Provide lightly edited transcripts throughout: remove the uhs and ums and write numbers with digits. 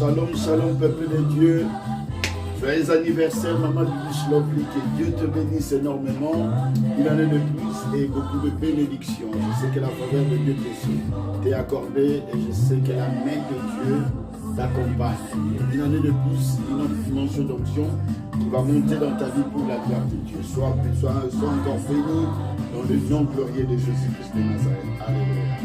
Shalom, shalom, peuple de Dieu. Joyeux anniversaire, maman Luis Lovely. Que Dieu te bénisse énormément. Une année de plus et beaucoup de bénédictions. Je sais que la faveur de Dieu t'est accordée et je sais que la main de Dieu t'accompagne. Une année de plus, une autre dimension d'onction qui va monter dans ta vie pour la gloire de Dieu. Sois encore béni dans le nom glorieux de Jésus-Christ de Nazareth. Alléluia.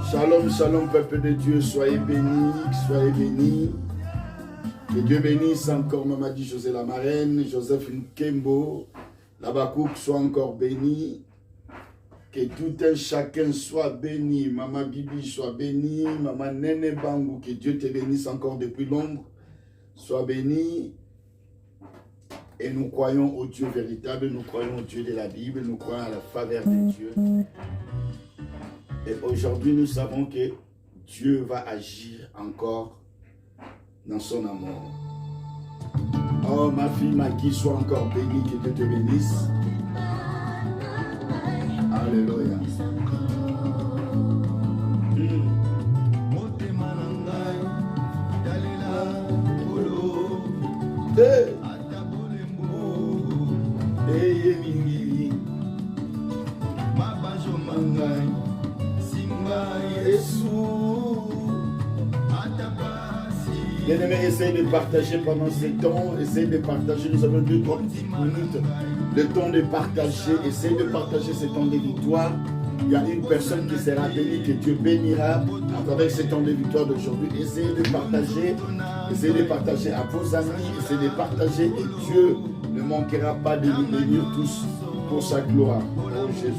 Shalom, shalom, peuple de Dieu, soyez bénis, soyez bénis. Que Que Dieu bénisse encore Mamadi José la marraine, Joseph Nkembo, Labakouk soit encore béni. Que tout un chacun soit béni. Maman Bibi soit béni. Maman Nene Bangou, que Dieu te bénisse encore depuis l'ombre. Sois béni. Et nous croyons au Dieu véritable, nous croyons au Dieu de la Bible, nous croyons à la faveur de Dieu. Et aujourd'hui, nous savons que Dieu va agir encore dans son amour. Oh, ma fille Maggie, sois encore bénie, que Dieu te bénisse. Alléluia. Hey. Bien-aimés, essayez de partager pendant ce temps. Essayez de partager. Nous avons 2-3 minutes. Le temps de partager. Essayez de partager ce temps de victoire. Il y a une personne qui sera bénie, que Dieu bénira avec ce temps de victoire d'aujourd'hui. Essayez de partager. Essayez de partager à vos amis. Essayez de partager et Dieu ne manquera pas de nous bénir tous pour sa gloire. Oh Jésus.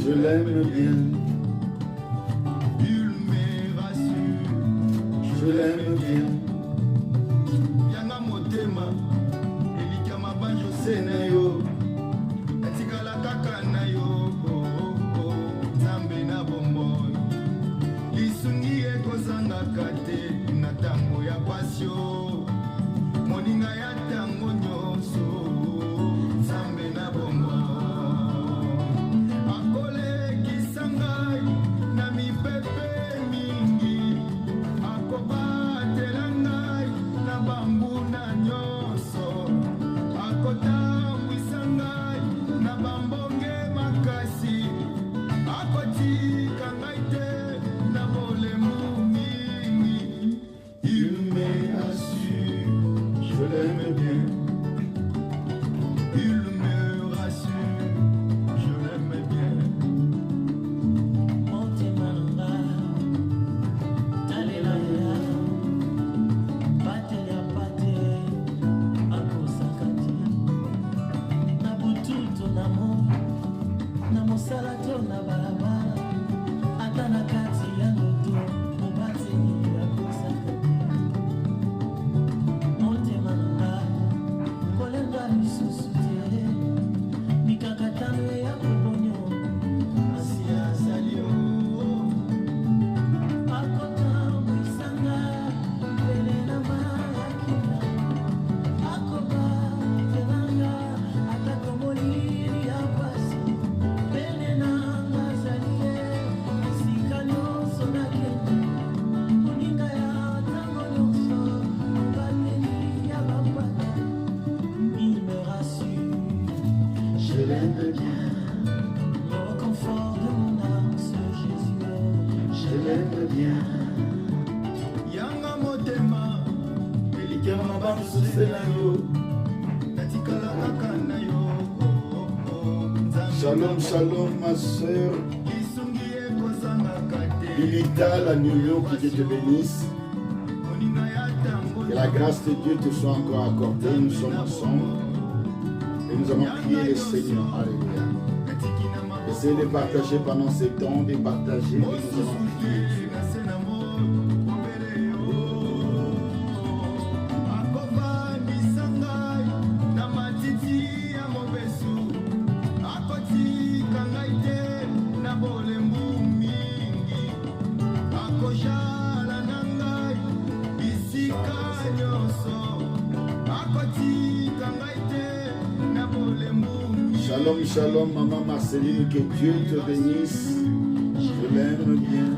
Je l'aime bien. Il me rassure. Je l'aime bien. Yanga motema. Elikama banjo senayo. Atikala kaka na yo. Zambe na bomboy. Lisungi ekozanga kate. Na tango ya pasio. Moninga ya tango nyoso. Zambe na bomboy. Shalom, shalom, ma soeur. Lilita, la New York, que Dieu te bénisse. Que la grâce de Dieu te soit encore accordée. Nous sommes ensemble. Et nous avons prié le Seigneur. Alléluia. Essayez de partager pendant ces temps, de partager. Et nous allons prier Dieu. Shalom, shalom, maman Marceline, que Dieu te bénisse. Je l'aime bien.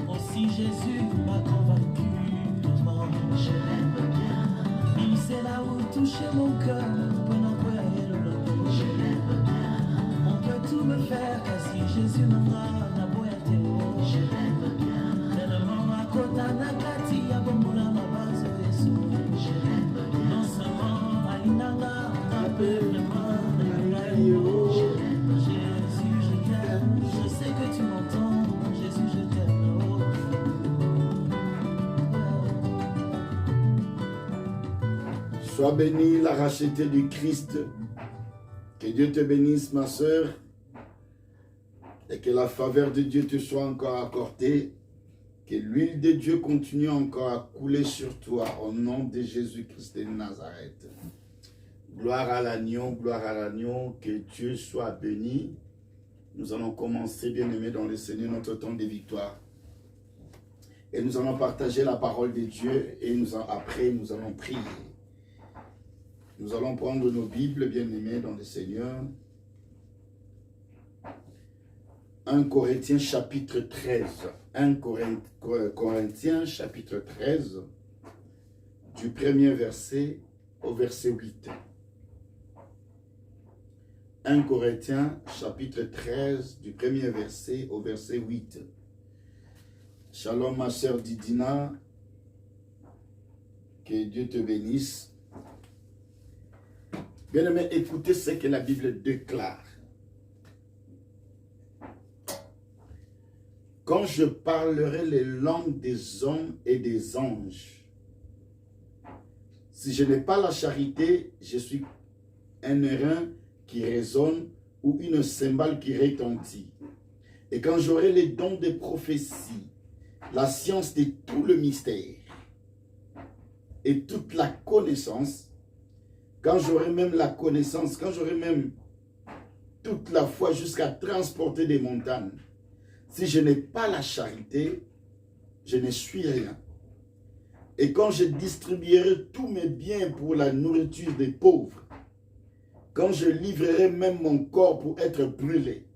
Aussi Jésus m'a convaincu, je l'aime bien. Il sait là où toucher mon cœur, pour n'envoyer le faire kasi Jésus nanga na boya te o. Je l'aime bien. Tellement akota na kati ya bombola mabazo Yesu. Je l'aime bien. Non seulement alinanga na pe vraiment na yo. Je l'aime. Jésus je t'aime. Je sais que tu m'entends. Jésus je t'aime. Oh. Sois bénie, la rachetée du Christ. Que Dieu te bénisse, ma sœur. Et que la faveur de Dieu te soit encore accordée. Que l'huile de Dieu continue encore à couler sur toi. Au nom de Jésus-Christ de Nazareth. Gloire à l'agneau, gloire à l'agneau. Que Dieu soit béni. Nous allons commencer, bien-aimés, dans le Seigneur, notre temps de victoire. Et nous allons partager la parole de Dieu. Et après, nous allons prier. Nous allons prendre nos Bibles, bien-aimés, dans le Seigneur. 1 Corinthiens chapitre 13. 1 Corinthiens chapitre 13, du premier verset au verset 8. 1 Corinthiens chapitre 13, du premier verset au verset 8. Shalom, ma sœur Didina. Que Dieu te bénisse. Bien-aimés, écoutez ce que la Bible déclare. Quand je parlerai les langues des hommes et des anges, si je n'ai pas la charité, je suis un airain qui résonne ou une cymbale qui retentit. Et quand j'aurai les dons de prophétie, la science de tout le mystère et toute la connaissance, quand j'aurai même la connaissance, quand j'aurai même toute la foi jusqu'à transporter des montagnes, si je n'ai pas la charité, je ne suis rien. Et quand je distribuerai tous mes biens pour la nourriture des pauvres, quand je livrerai même mon corps pour être brûlé,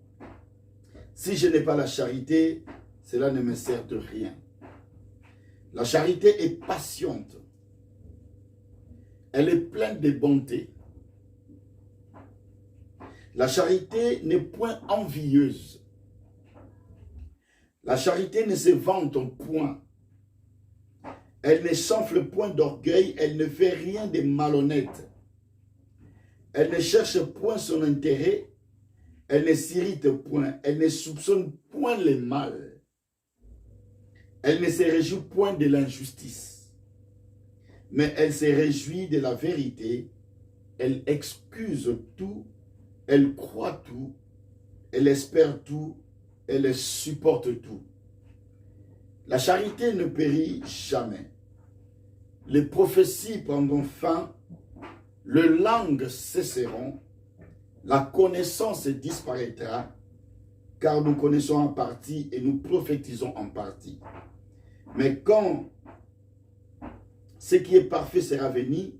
si je n'ai pas la charité, cela ne me sert de rien. La charité est patiente. Elle est pleine de bonté. La charité n'est point envieuse. La charité ne se vante point. Elle ne s'enfle point d'orgueil. Elle ne fait rien de malhonnête. Elle ne cherche point son intérêt. Elle ne s'irrite point. Elle ne soupçonne point le mal. Elle ne se réjouit point de l'injustice. Mais elle se réjouit de la vérité, elle excuse tout, elle croit tout, elle espère tout, elle supporte tout. La charité ne périt jamais. Les prophéties prendront fin, les langues cesseront, la connaissance disparaîtra, car nous connaissons en partie et nous prophétisons en partie. Mais quand ce qui est parfait sera venu,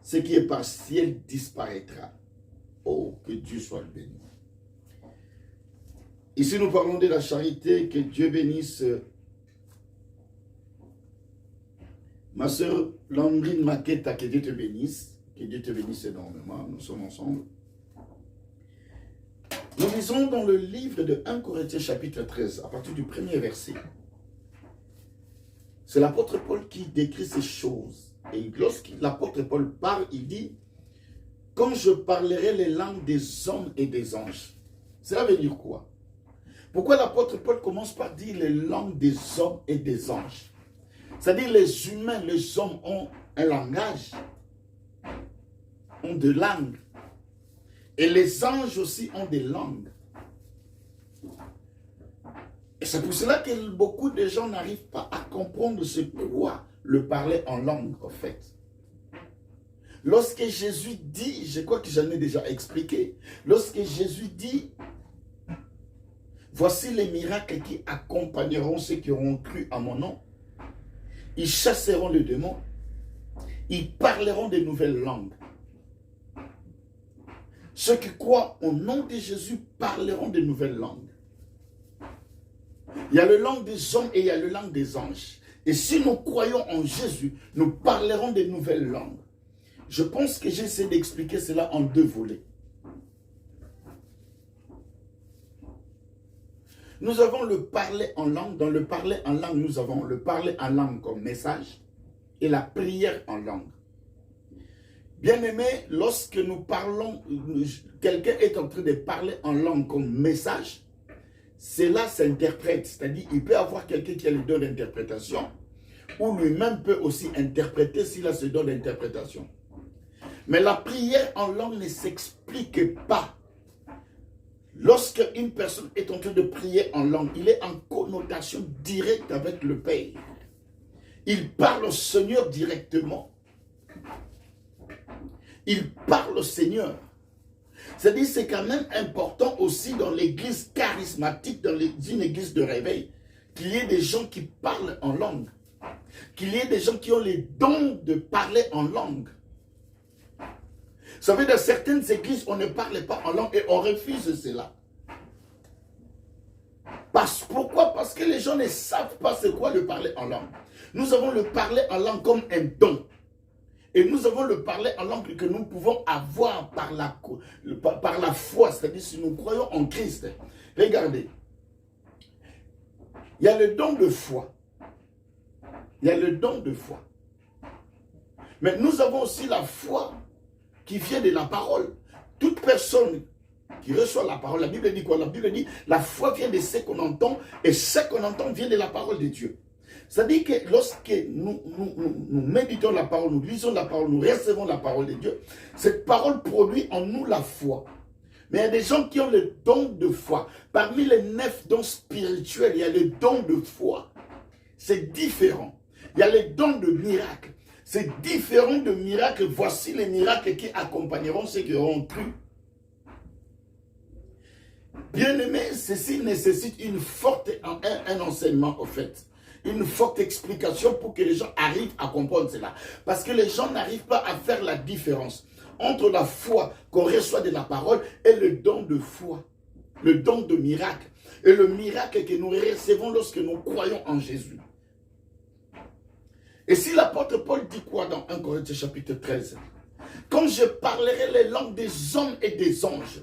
ce qui est partiel disparaîtra. Oh, que Dieu soit béni. Ici, nous parlons de la charité. Que Dieu bénisse ma soeur Landrine Maketa. Que Dieu te bénisse. Que Dieu te bénisse énormément. Nous sommes ensemble. Nous lisons dans le livre de 1 Corinthiens chapitre 13, à partir du premier verset. C'est l'apôtre Paul qui décrit ces choses. Et lorsque l'apôtre Paul parle, il dit « Quand je parlerai les langues des hommes et des anges ». Cela veut dire quoi? Pourquoi l'apôtre Paul commence par dire les langues des hommes et des anges? C'est-à-dire les humains, les hommes ont un langage, ont des langues. Et les anges aussi ont des langues. Et c'est pour cela que beaucoup de gens n'arrivent pas à comprendre ce quoi le parler en langue, en fait. Lorsque Jésus dit, je crois que j'en ai déjà expliqué, lorsque Jésus dit, voici les miracles qui accompagneront ceux qui auront cru à mon nom, ils chasseront les démons, ils parleront de nouvelles langues. Ceux qui croient au nom de Jésus parleront de nouvelles langues. Il y a le langue des hommes et il y a le langue des anges. Et si nous croyons en Jésus, nous parlerons de nouvelles langues. Je pense que j'essaie d'expliquer cela en deux volets. Nous avons le parler en langue. Dans le parler en langue, nous avons le parler en langue comme message et la prière en langue. Bien-aimé, lorsque nous parlons, quelqu'un est en train de parler en langue comme message, cela s'interprète. C'est-à-dire, il peut y avoir quelqu'un qui a le don d'interprétation, ou lui-même peut aussi interpréter s'il a ce don d'interprétation. Mais la prière en langue ne s'explique pas. Lorsque une personne est en train de prier en langue, il est en connotation directe avec le Père. Il parle au Seigneur directement. Il parle au Seigneur. C'est-à-dire, c'est quand même important aussi dans l'église charismatique, dans une église de réveil, qu'il y ait des gens qui parlent en langue. Qu'il y ait des gens qui ont les dons de parler en langue. Vous savez, dans certaines églises, on ne parle pas en langue et on refuse cela. Pourquoi? Parce que les gens ne savent pas c'est quoi le parler en langue. Nous avons le parler en langue comme un don. Et nous avons le parler en langue que nous pouvons avoir par la foi, c'est-à-dire si nous croyons en Christ. Regardez, il y a le don de foi. Il y a le don de foi. Mais nous avons aussi la foi qui vient de la parole. Toute personne qui reçoit la parole, la Bible dit quoi? La Bible dit la foi vient de ce qu'on entend et ce qu'on entend vient de la parole de Dieu. C'est-à-dire que lorsque nous méditons la parole, nous lisons la parole, nous recevons la parole de Dieu, cette parole produit en nous la foi. Mais il y a des gens qui ont le don de foi. Parmi les 9 dons spirituels, il y a le don de foi. C'est différent. Il y a les dons de miracle. C'est différent de miracles. Voici les miracles qui accompagneront ceux qui auront cru. Bien-aimé, ceci nécessite un enseignement au fait. Une forte explication pour que les gens arrivent à comprendre cela. Parce que les gens n'arrivent pas à faire la différence entre la foi qu'on reçoit de la parole et le don de foi, le don de miracle. Et le miracle que nous recevons lorsque nous croyons en Jésus. Et si l'apôtre Paul dit quoi dans 1 Corinthiens chapitre 13? Quand je parlerai les langues des hommes et des anges.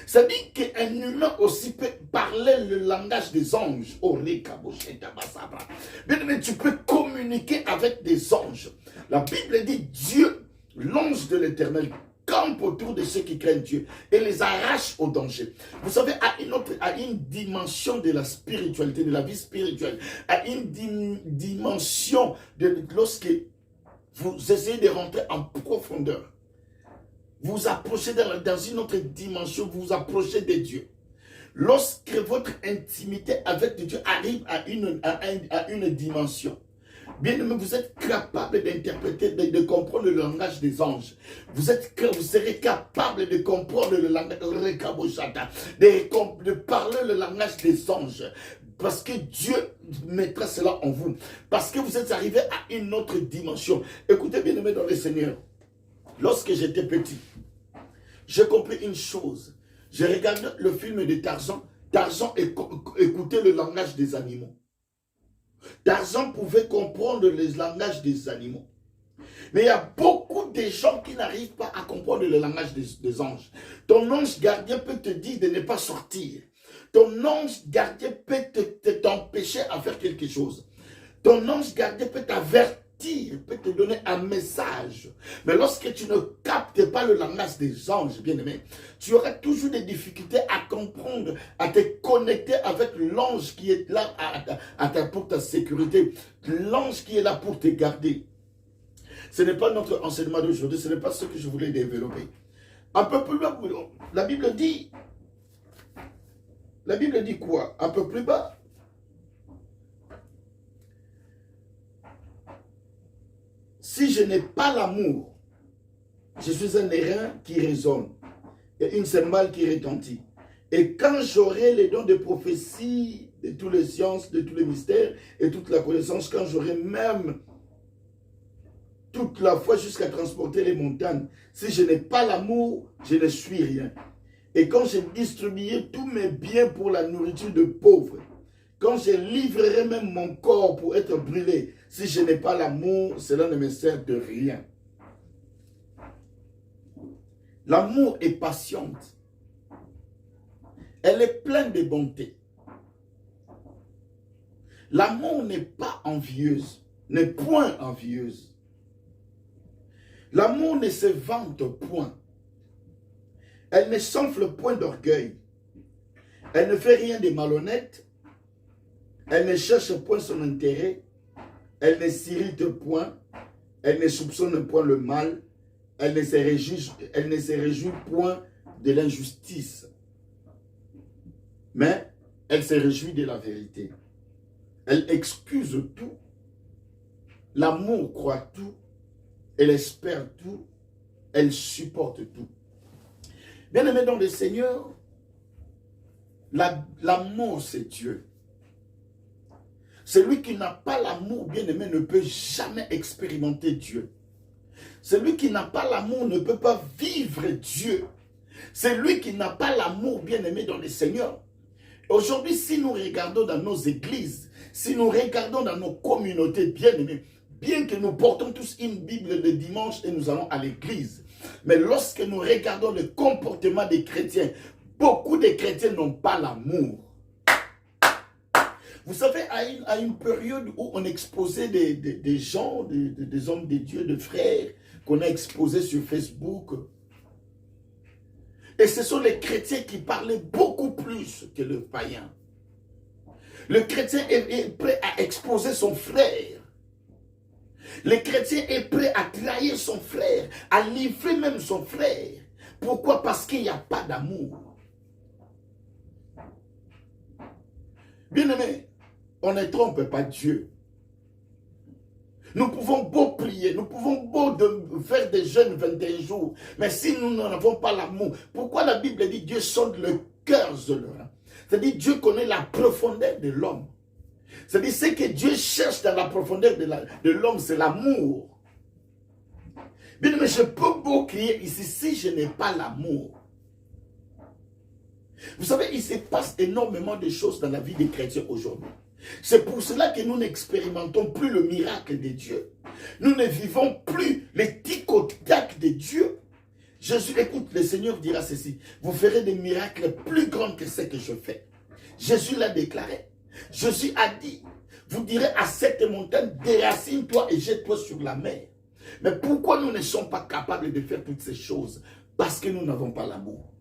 Ça dit qu'un humain aussi peut parler le langage des anges. Mais tu peux communiquer avec des anges. La Bible dit Dieu, l'ange de l'Éternel, campe autour de ceux qui craignent Dieu et les arrache au danger. Vous savez, à une dimension de la spiritualité, de la vie spirituelle, à une dimension de lorsque vous essayez de rentrer en profondeur, vous approchez dans une autre dimension, vous vous approchez de Dieu. Lorsque votre intimité avec Dieu arrive à une dimension, bien aimé, vous êtes capable d'interpréter, de comprendre le langage des anges. Vous serez capable de comprendre le langage de parler le langage des anges. Parce que Dieu mettra cela en vous. Parce que vous êtes arrivé à une autre dimension. Écoutez, bien aimé dans le Seigneur. Lorsque j'étais petit, j'ai compris une chose. J'ai regardé le film de Tarzan. Tarzan écoutait le langage des animaux. Tarzan pouvait comprendre le langage des animaux. Mais il y a beaucoup de gens qui n'arrivent pas à comprendre le langage des anges. Ton ange gardien peut te dire de ne pas sortir. Ton ange gardien peut t'empêcher à faire quelque chose. Ton ange gardien peut t'avertir, peut te donner un message. Mais lorsque tu ne captes pas le langage des anges, bien-aimé, tu auras toujours des difficultés à comprendre, à te connecter avec l'ange qui est là pour ta sécurité, l'ange qui est là pour te garder. Ce n'est pas notre enseignement d'aujourd'hui, ce n'est pas ce que je voulais développer. Un peu plus bas, la Bible dit quoi? Un peu plus bas. Si je n'ai pas l'amour, je suis un airain qui résonne et une cymbale qui retentit. Et quand j'aurai les dons de prophétie, de toutes les sciences, de tous les mystères et toute la connaissance, quand j'aurai même toute la foi jusqu'à transporter les montagnes, si je n'ai pas l'amour, je ne suis rien. Et quand j'ai distribué tous mes biens pour la nourriture de pauvres, quand je livrerai même mon corps pour être brûlé, si je n'ai pas l'amour, cela ne me sert de rien. L'amour est patiente. Elle est pleine de bonté. L'amour n'est pas envieuse, n'est point envieuse. L'amour ne se vante point. Elle ne s'enfle point d'orgueil. Elle ne fait rien de malhonnête. Elle ne cherche point son intérêt. Elle ne s'irrite point. Elle ne soupçonne point le mal. Elle ne se réjouit point de l'injustice. Mais elle se réjouit de la vérité. Elle excuse tout. L'amour croit tout. Elle espère tout. Elle supporte tout. Bien-aimés dans le Seigneur, l'amour c'est Dieu. Celui qui n'a pas l'amour, bien-aimé, ne peut jamais expérimenter Dieu. Celui qui n'a pas l'amour ne peut pas vivre Dieu. Celui qui n'a pas l'amour, bien-aimé dans le Seigneur. Aujourd'hui, si nous regardons dans nos églises, si nous regardons dans nos communautés, bien-aimés, bien que nous portons tous une Bible le dimanche et nous allons à l'église, mais lorsque nous regardons le comportement des chrétiens, beaucoup de chrétiens n'ont pas l'amour. Vous savez, à une période où on exposait des gens, des hommes de Dieu, des frères, qu'on a exposés sur Facebook, et ce sont les chrétiens qui parlaient beaucoup plus que le païen. Le chrétien est prêt à exposer son frère. Le chrétien est prêt à trahir son frère, à livrer même son frère. Pourquoi? Parce qu'il n'y a pas d'amour. Bien-aimé, on ne trompe pas Dieu. Nous pouvons beau prier, nous pouvons beau faire des jeûnes 21 jours, mais si nous n'en avons pas l'amour, pourquoi la Bible dit Dieu sonde le cœur de l'homme? C'est-à-dire Dieu connaît la profondeur de l'homme. C'est-à-dire ce que Dieu cherche dans la profondeur de l'homme, c'est l'amour. Bien, mais je peux beau crier ici, si je n'ai pas l'amour. Vous savez, il se passe énormément de choses dans la vie des chrétiens aujourd'hui. C'est pour cela que nous n'expérimentons plus le miracle de Dieu. Nous ne vivons plus les tic-au-tac de Dieu. Jésus, écoute, le Seigneur dira ceci: vous ferez des miracles plus grands que ce que je fais. Jésus l'a déclaré. Jésus a dit, vous direz à cette montagne, déracine-toi et jette-toi sur la mer. Mais pourquoi nous ne sommes pas capables de faire toutes ces choses? Parce que nous n'avons pas l'amour.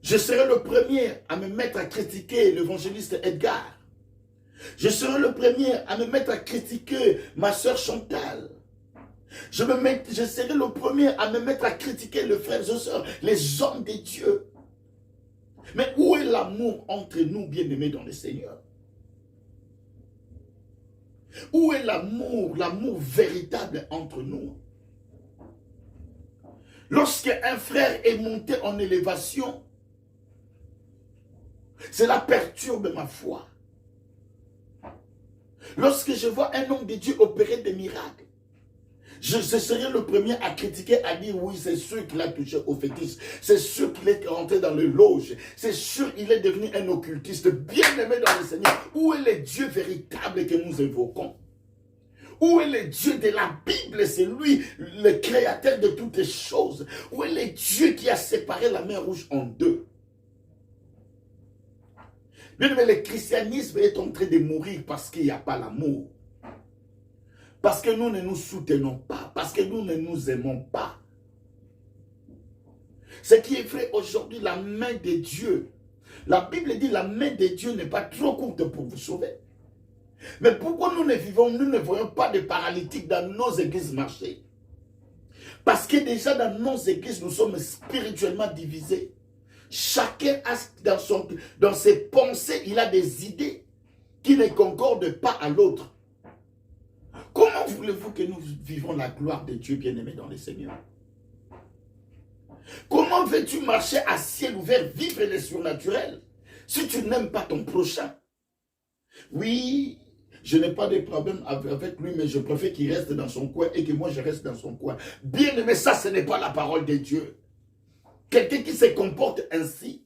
Je serai le premier à me mettre à critiquer l'évangéliste Edgar. Je serai le premier à me mettre à critiquer ma soeur Chantal. Je serai le premier à me mettre à critiquer les frères et sœurs, les hommes de Dieu. Mais où est l'amour entre nous, bien-aimés dans le Seigneur? Où est l'amour, l'amour véritable entre nous? Lorsque un frère est monté en élévation, cela perturbe ma foi. Lorsque je vois un homme de Dieu opérer des miracles, je serai le premier à critiquer, à dire oui, c'est sûr qu'il a touché au fétiche, c'est sûr qu'il est rentré dans le loge, c'est sûr qu'il est devenu un occultiste. Bien-aimé dans le Seigneur, où est le Dieu véritable que nous évoquons? Où est le Dieu de la Bible? C'est lui, le créateur de toutes les choses. Où est le Dieu qui a séparé la mer Rouge en deux? Bien-aimé, le christianisme est en train de mourir parce qu'il n'y a pas l'amour. Parce que nous ne nous soutenons pas. Parce que nous ne nous aimons pas. Ce qui est vrai aujourd'hui, la main de Dieu. La Bible dit la main de Dieu n'est pas trop courte pour vous sauver. Mais pourquoi nous ne voyons pas de paralytiques dans nos églises marcher? Parce que déjà dans nos églises, nous sommes spirituellement divisés. Chacun a dans ses pensées, il a des idées qui ne concordent pas à l'autre. Comment voulez-vous que nous vivons la gloire de Dieu, bien-aimé dans le Seigneur? Comment veux-tu marcher à ciel ouvert, vivre le surnaturel, si tu n'aimes pas ton prochain? Oui, je n'ai pas de problème avec lui, mais je préfère qu'il reste dans son coin et que moi je reste dans son coin. Bien-aimé, ça ce n'est pas la parole de Dieu. Quelqu'un qui se comporte ainsi,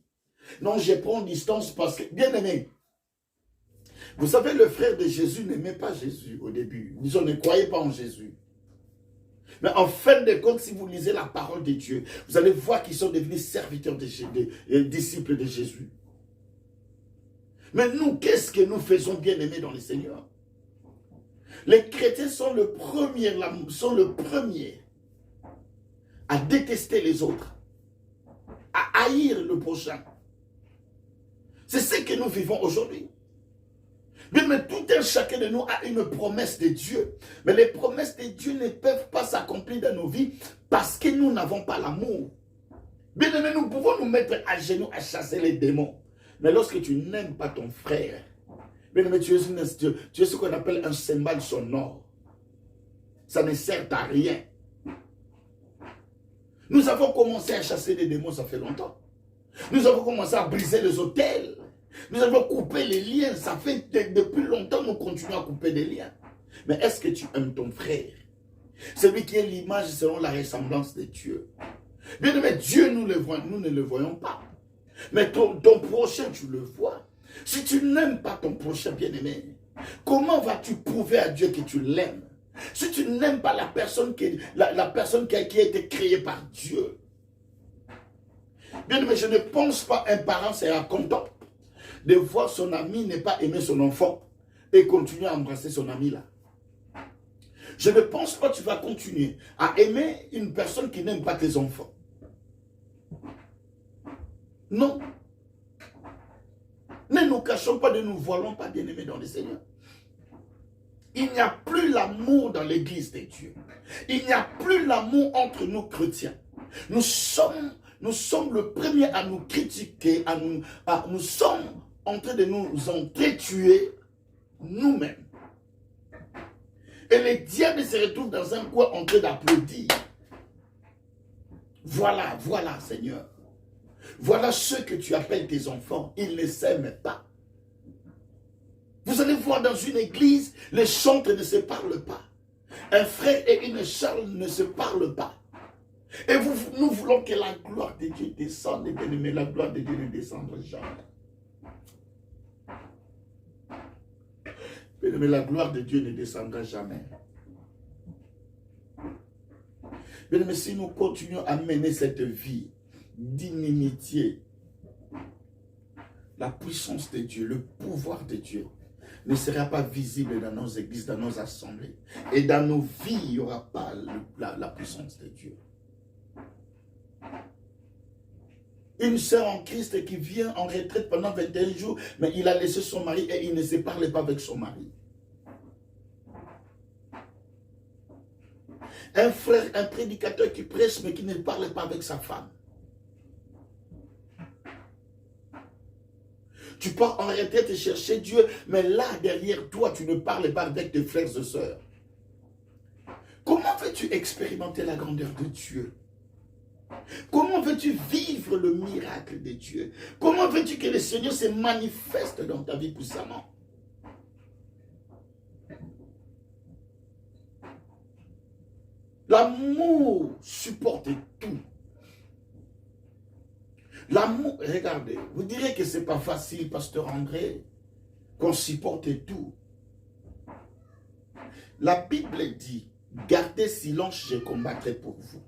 non, je prends distance parce que, bien-aimé, vous savez, le frère de Jésus n'aimait pas Jésus au début. Ils ne croyaient pas en Jésus. Mais en fin de compte, si vous lisez la parole de Dieu, vous allez voir qu'ils sont devenus serviteurs disciples de Jésus. Mais nous, qu'est-ce que nous faisons, bien-aimés dans le Seigneur? Les chrétiens sont le premier à détester les autres, à haïr le prochain. C'est ce que nous vivons aujourd'hui. Mais tout un chacun de nous a une promesse de Dieu. Mais les promesses de Dieu ne peuvent pas s'accomplir dans nos vies parce que nous n'avons pas l'amour. Bien aimé, nous pouvons nous mettre à genoux à chasser les démons. Mais lorsque tu n'aimes pas ton frère, bien aimé, tu es ce qu'on appelle un cymbale sonore. Ça ne sert à rien. Nous avons commencé à chasser les démons, ça fait longtemps. Nous avons commencé à briser les autels. Nous avons coupé les liens. Ça fait depuis longtemps nous continuons à couper des liens. Mais est-ce que tu aimes ton frère? Celui qui est l'image selon la ressemblance de Dieu. Bien aimé, Dieu, nous ne le voyons pas. Mais ton prochain, tu le vois. Si tu n'aimes pas ton prochain, bien aimé, comment vas-tu prouver à Dieu que tu l'aimes? Si tu n'aimes pas la personne qui a été créée par Dieu. Bien aimé, je ne pense pas un parent sera content de voir son ami ne pas aimer son enfant et continuer à embrasser son ami là. Je ne pense pas que tu vas continuer à aimer une personne qui n'aime pas tes enfants. Non. Ne nous cachons pas, ne nous voilons pas, bien-aimés dans le Seigneur. Il n'y a plus l'amour dans l'église de Dieu. Il n'y a plus l'amour entre nous chrétiens. Nous sommes le premier à nous critiquer, nous sommes en train de nous entretuer nous-mêmes. Et les diables se retrouvent dans un coin en train d'applaudir. Voilà, Seigneur. Voilà ceux que tu appelles tes enfants. Ils ne s'aiment pas. Vous allez voir dans une église, les chantres ne se parlent pas. Un frère et une sœur ne se parlent pas. Et nous voulons que la gloire de Dieu descende, mais la gloire de Dieu ne descendra jamais. Mais la gloire de Dieu ne descendra jamais. Mais si nous continuons à mener cette vie d'inimitié, la puissance de Dieu, le pouvoir de Dieu ne sera pas visible dans nos églises, dans nos assemblées. Et dans nos vies, il n'y aura pas la puissance de Dieu. Une sœur en Christ qui vient en retraite pendant 21 jours, mais il a laissé son mari et il ne se parle pas avec son mari. Un frère, un prédicateur qui prêche mais qui ne parle pas avec sa femme. Tu pars en retraite chercher Dieu, mais là, derrière toi, tu ne parles pas avec tes frères et sœurs. Comment veux-tu expérimenter la grandeur de Dieu? Comment veux-tu vivre le miracle de Dieu? Comment veux-tu que le Seigneur se manifeste dans ta vie puissamment? L'amour supporte tout. L'amour, regardez, vous direz que ce n'est pas facile, pasteur André, qu'on supporte tout. La Bible dit, gardez silence, je combattrai pour vous.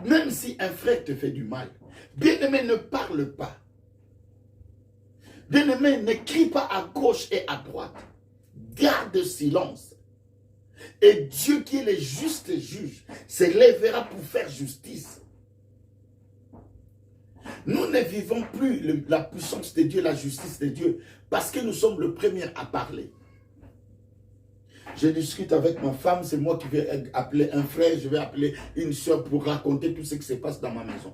Même si un frère te fait du mal, bien-aimé, ne parle pas. Bien-aimé, ne crie pas à gauche et à droite. Garde silence. Et Dieu qui est le juste juge s'élèvera pour faire justice. Nous ne vivons plus la puissance de Dieu, la justice de Dieu, parce que nous sommes le premier à parler. Je discute avec ma femme, c'est moi qui vais appeler un frère, je vais appeler une soeur pour raconter tout ce qui se passe dans ma maison.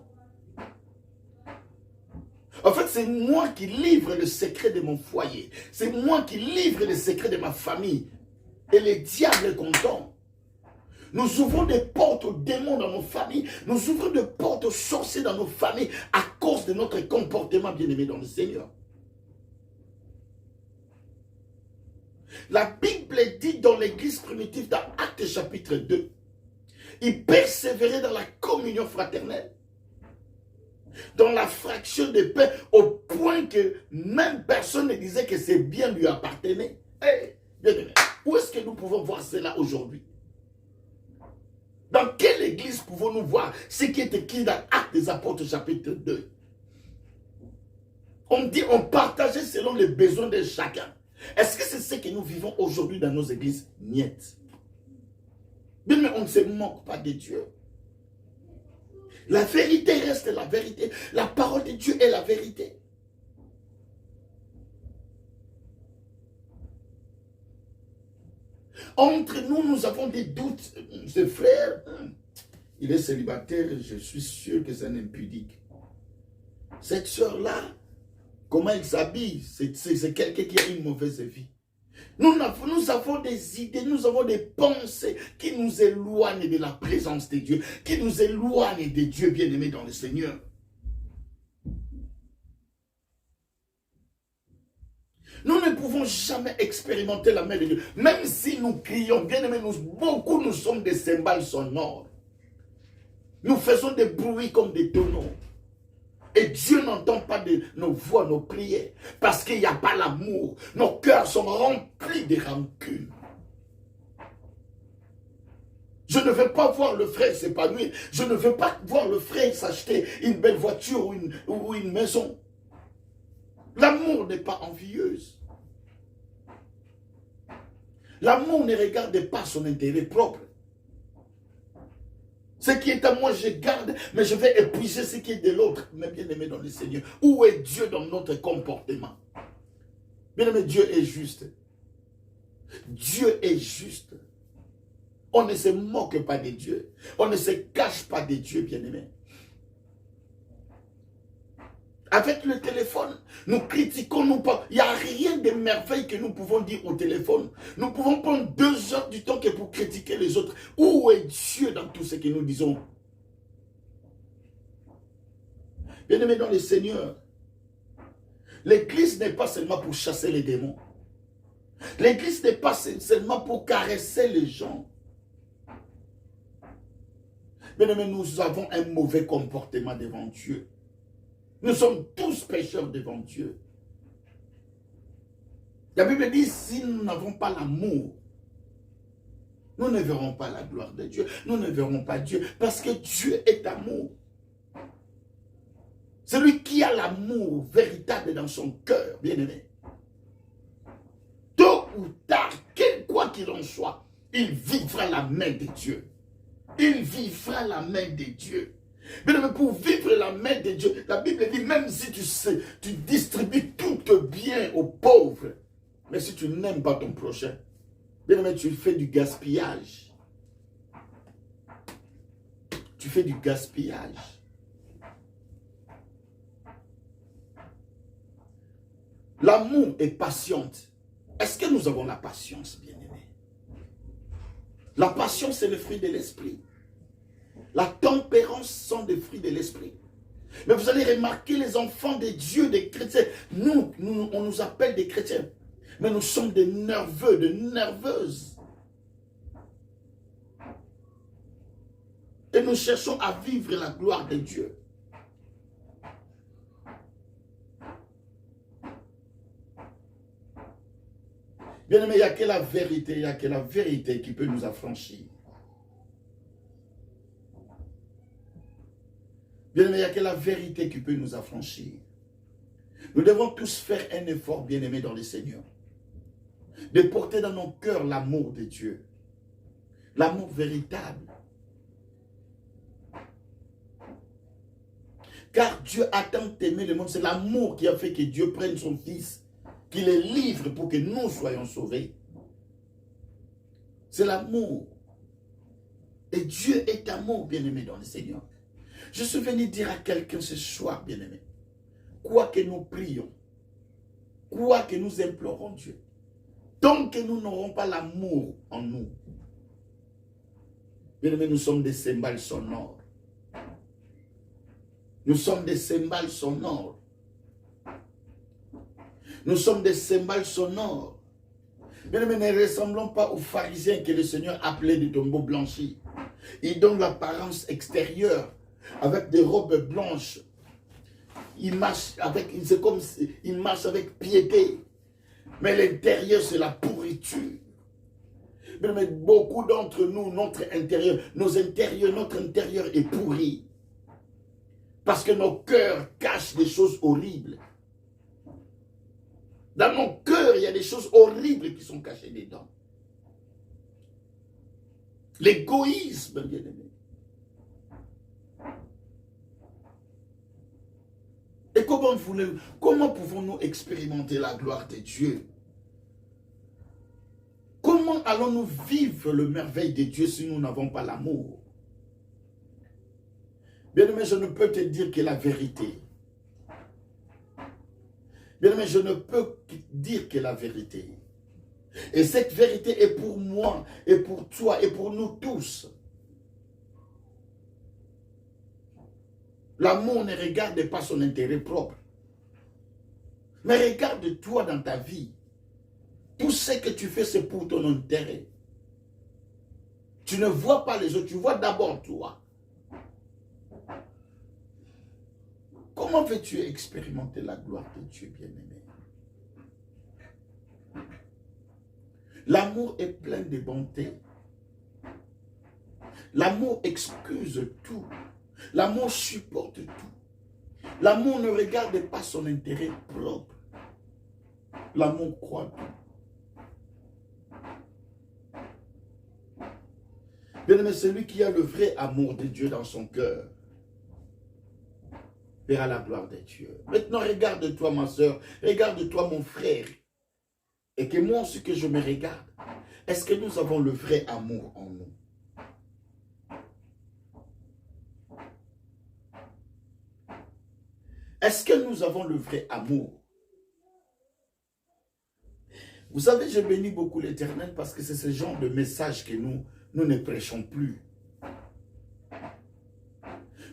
En fait, c'est moi qui livre le secret de mon foyer. C'est moi qui livre le secret de ma famille. Et les diables est content. Nous ouvrons des portes aux démons dans nos familles. Nous ouvrons des portes aux sorciers dans nos familles à cause de notre comportement bien-aimé dans le Seigneur. La Bible dit dans l'église primitive, dans Actes chapitre 2, ils persévéraient dans la communion fraternelle, dans la fraction de pain, au point que même personne ne disait que ses biens lui appartenaient. Hey, bien-aimé, où est-ce que nous pouvons voir cela aujourd'hui? Dans quelle église pouvons-nous voir ce qui est écrit dans Actes des Apôtres chapitre 2? On dit, on partageait selon les besoins de chacun. Est-ce que c'est ce que nous vivons aujourd'hui dans nos églises? Niet. Mais on ne se moque pas de Dieu. La vérité reste la vérité. La parole de Dieu est la vérité. Entre nous, nous avons des doutes. Ce frère, il est célibataire, je suis sûr que c'est un impudique. Cette soeur-là, comment il s'habille, c'est quelqu'un qui a une mauvaise vie. Nous avons des idées, nous avons des pensées qui nous éloignent de la présence de Dieu, qui nous éloignent de Dieu bien-aimé dans le Seigneur. Nous ne pouvons jamais expérimenter la main de Dieu. Même si nous crions, bien-aimés, beaucoup nous sommes des cymbales sonores. Nous faisons des bruits comme des tonneaux. Et Dieu n'entend pas de nos voix, nos prières. Parce qu'il n'y a pas l'amour. Nos cœurs sont remplis de rancune. Je ne veux pas voir le frère s'épanouir. Je ne veux pas voir le frère s'acheter une belle voiture ou une maison. L'amour n'est pas envieuse. L'amour ne regarde pas son intérêt propre. Ce qui est à moi, je garde, mais je vais épuiser ce qui est de l'autre. Mais bien aimé dans le Seigneur, où est Dieu dans notre comportement? Bien aimé, Dieu est juste. Dieu est juste. On ne se moque pas de Dieu. On ne se cache pas de Dieu, bien aimé. Avec le téléphone, nous critiquons, il n'y a rien de merveille que nous pouvons dire au téléphone. Nous pouvons prendre 2 heures du temps que pour critiquer les autres. Où est Dieu dans tout ce que nous disons? Bien-aimés dans le Seigneur, l'église n'est pas seulement pour chasser les démons. L'église n'est pas seulement pour caresser les gens. Bien-aimés, nous avons un mauvais comportement devant Dieu. Nous sommes tous pécheurs devant Dieu. La Bible dit, si nous n'avons pas l'amour, nous ne verrons pas la gloire de Dieu. Nous ne verrons pas Dieu. Parce que Dieu est amour. Celui qui a l'amour véritable dans son cœur, bien-aimé. Tôt ou tard, quoi qu'il en soit, il vivra la main de Dieu. Il vivra la main de Dieu. Mais pour vivre la main de Dieu, la Bible dit, même si tu distribues tout tes biens aux pauvres, mais si tu n'aimes pas ton prochain, bien aimé, tu fais du gaspillage. Tu fais du gaspillage. L'amour est patiente. Est-ce que nous avons la patience, bien aimé? La patience, c'est le fruit de l'esprit. La tempérance sont des fruits de l'esprit. Mais vous allez remarquer les enfants de Dieu, des chrétiens. On nous appelle des chrétiens. Mais nous sommes des nerveux, des nerveuses. Et nous cherchons à vivre la gloire de Dieu. Bien aimé, il n'y a que la vérité, il n'y a que la vérité qui peut nous affranchir. Bien aimé, il n'y a que la vérité qui peut nous affranchir. Nous devons tous faire un effort, bien aimé, dans le Seigneur. De porter dans nos cœurs l'amour de Dieu. L'amour véritable. Car Dieu a tant aimé le monde. C'est l'amour qui a fait que Dieu prenne son Fils, qu'il le livre pour que nous soyons sauvés. C'est l'amour. Et Dieu est amour, bien aimé, dans le Seigneur. Je suis venu dire à quelqu'un ce soir, bien-aimé, quoi que nous prions, quoi que nous implorons Dieu, tant que nous n'aurons pas l'amour en nous, bien-aimé, nous sommes des cymbales sonores. Nous sommes des cymbales sonores. Nous sommes des cymbales sonores. Bien-aimé, ne ressemblons pas aux pharisiens que le Seigneur appelait des tombeaux blanchis. Ils donnent l'apparence extérieure, avec des robes blanches. Il marche avec, c'est comme il marche avec piété. Mais l'intérieur, c'est la pourriture. Mais beaucoup d'entre nous, notre intérieur est pourri. Parce que nos cœurs cachent des choses horribles. Dans nos cœurs, il y a des choses horribles qui sont cachées dedans. L'égoïsme, bien-aimé. Et comment pouvons-nous expérimenter la gloire de Dieu? Comment allons-nous vivre le merveille de Dieu si nous n'avons pas l'amour? Bien-aimé, je ne peux te dire que la vérité. Bien-aimé, je ne peux dire que la vérité. Et cette vérité est pour moi, et pour toi, et pour nous tous. L'amour ne regarde pas son intérêt propre. Mais regarde-toi dans ta vie. Tout ce que tu fais, c'est pour ton intérêt. Tu ne vois pas les autres, tu vois d'abord toi. Comment veux-tu expérimenter la gloire de Dieu, bien-aimé? L'amour est plein de bonté. L'amour excuse tout. L'amour supporte tout. L'amour ne regarde pas son intérêt propre. L'amour croit tout. Bien-aimé, celui qui a le vrai amour de Dieu dans son cœur verra la gloire de Dieu. Maintenant, regarde-toi, ma soeur, regarde-toi, mon frère, et que moi aussi que je me regarde. Est-ce que nous avons le vrai amour en nous? Est-ce que nous avons le vrai amour? Vous savez, je bénis beaucoup l'Éternel parce que c'est ce genre de message que nous ne prêchons plus.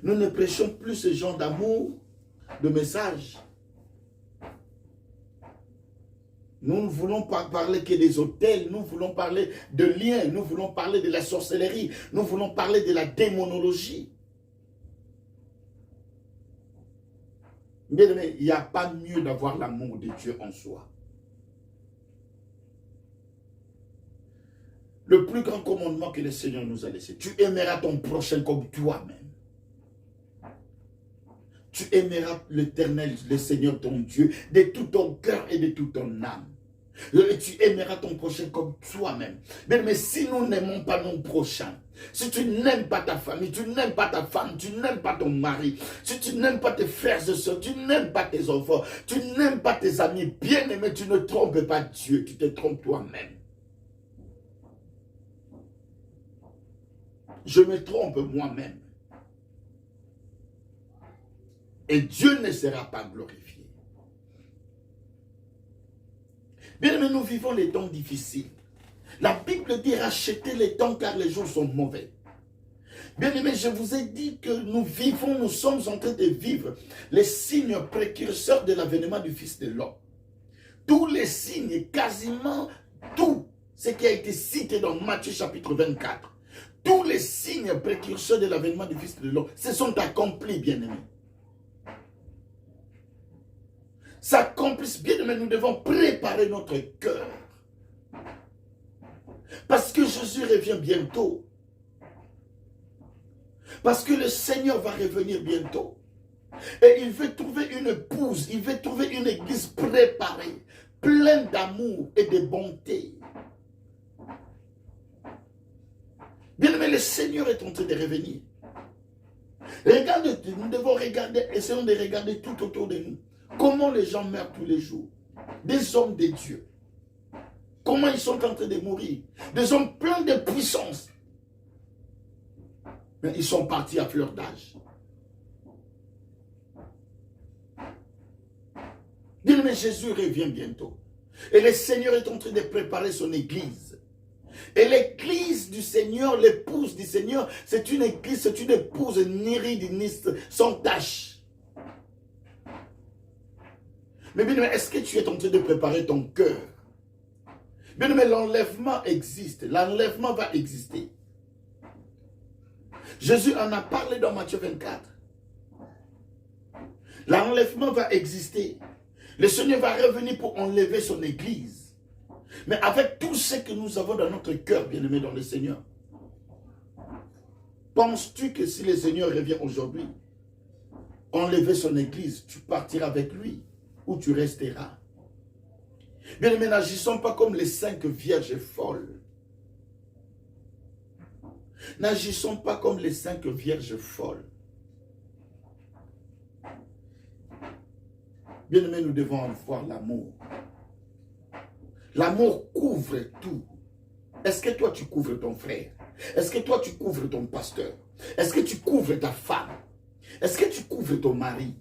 Nous ne prêchons plus ce genre d'amour, de message. Nous ne voulons pas parler que des hôtels, nous voulons parler de liens, nous voulons parler de la sorcellerie, nous voulons parler de la démonologie. Bien aimé, il n'y a pas mieux d'avoir l'amour de Dieu en soi. Le plus grand commandement que le Seigneur nous a laissé, tu aimeras ton prochain comme toi-même. Tu aimeras l'Éternel, le Seigneur ton Dieu, de tout ton cœur et de toute ton âme. Et tu aimeras ton prochain comme toi-même. Mais si nous n'aimons pas nos prochains, si tu n'aimes pas ta famille, tu n'aimes pas ta femme, tu n'aimes pas ton mari, si tu n'aimes pas tes frères et soeurs, tu n'aimes pas tes enfants, tu n'aimes pas tes amis, bien aimé, tu ne trompes pas Dieu, tu te trompes toi-même. Je me trompe moi-même. Et Dieu ne sera pas glorifié. Bien aimé, nous vivons les temps difficiles. La Bible dit rachetez les temps car les jours sont mauvais. Bien aimé, je vous ai dit que nous sommes en train de vivre les signes précurseurs de l'avènement du Fils de l'homme. Tous les signes, quasiment tout ce qui a été cité dans Matthieu chapitre 24, tous les signes précurseurs de l'avènement du Fils de l'homme se sont accomplis, bien aimé. S'accomplissent, bien aimé, nous devons préparer notre cœur. Parce que Jésus revient bientôt. Parce que le Seigneur va revenir bientôt. Et il veut trouver une épouse, il veut trouver une église préparée, pleine d'amour et de bonté. Bien aimé, le Seigneur est en train de revenir. Regardez, nous devons regarder, essayons de regarder tout autour de nous. Comment les gens meurent tous les jours. Des hommes de Dieu. Comment ils sont en train de mourir. Des hommes pleins de puissance. Mais ils sont partis à fleur d'âge. Bien, mais Jésus revient bientôt. Et le Seigneur est en train de préparer son église. Et l'église du Seigneur, l'épouse du Seigneur, c'est une église, c'est une épouse ni ride, ni sans tache. Mais bien, est-ce que tu es en train de préparer ton cœur? Bien, mais l'enlèvement existe. L'enlèvement va exister. Jésus en a parlé dans Matthieu 24. L'enlèvement va exister. Le Seigneur va revenir pour enlever son église. Mais avec tout ce que nous avons dans notre cœur, bien-aimé dans le Seigneur, penses-tu que si le Seigneur revient aujourd'hui, enlever son église, tu partiras avec lui ou tu resteras? Bien aimé, n'agissons pas comme les 5 vierges folles. N'agissons pas comme les 5 vierges folles. Bien aimé, nous devons avoir l'amour. L'amour couvre tout. Est-ce que toi tu couvres ton frère? Est-ce que toi tu couvres ton pasteur? Est-ce que tu couvres ta femme? Est-ce que tu couvres ton mari?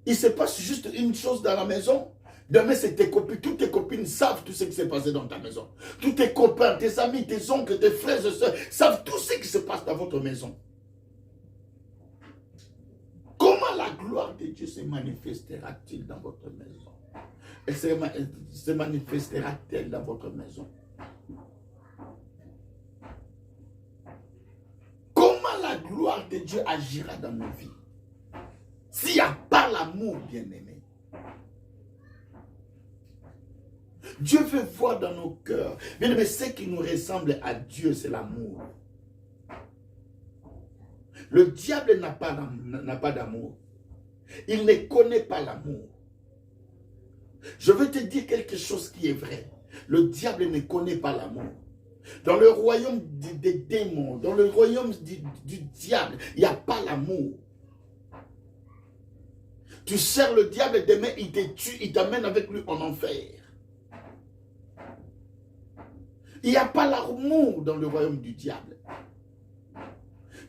Il se passe juste une chose dans la maison. Demain, c'est tes copines. Toutes tes copines savent tout ce qui s'est passé dans ta maison. Tous tes copains, tes amis, tes oncles, tes frères et soeurs savent tout ce qui se passe dans votre maison. Comment la gloire de Dieu se manifestera-t-il dans votre maison? Elle se manifestera-t-elle dans votre maison? Comment la gloire de Dieu agira dans nos vies? S'il n'y a pas l'amour, bien-aimé. Dieu veut voir dans nos cœurs. Bien-aimé, ce qui nous ressemble à Dieu, c'est l'amour. Le diable n'a pas d'amour. Il ne connaît pas l'amour. Je veux te dire quelque chose qui est vrai. Le diable ne connaît pas l'amour. Dans le royaume des démons, dans le royaume du diable, il n'y a pas l'amour. Tu sers le diable et demain il te tue, il t'amène avec lui en enfer. Il n'y a pas l'amour dans le royaume du diable.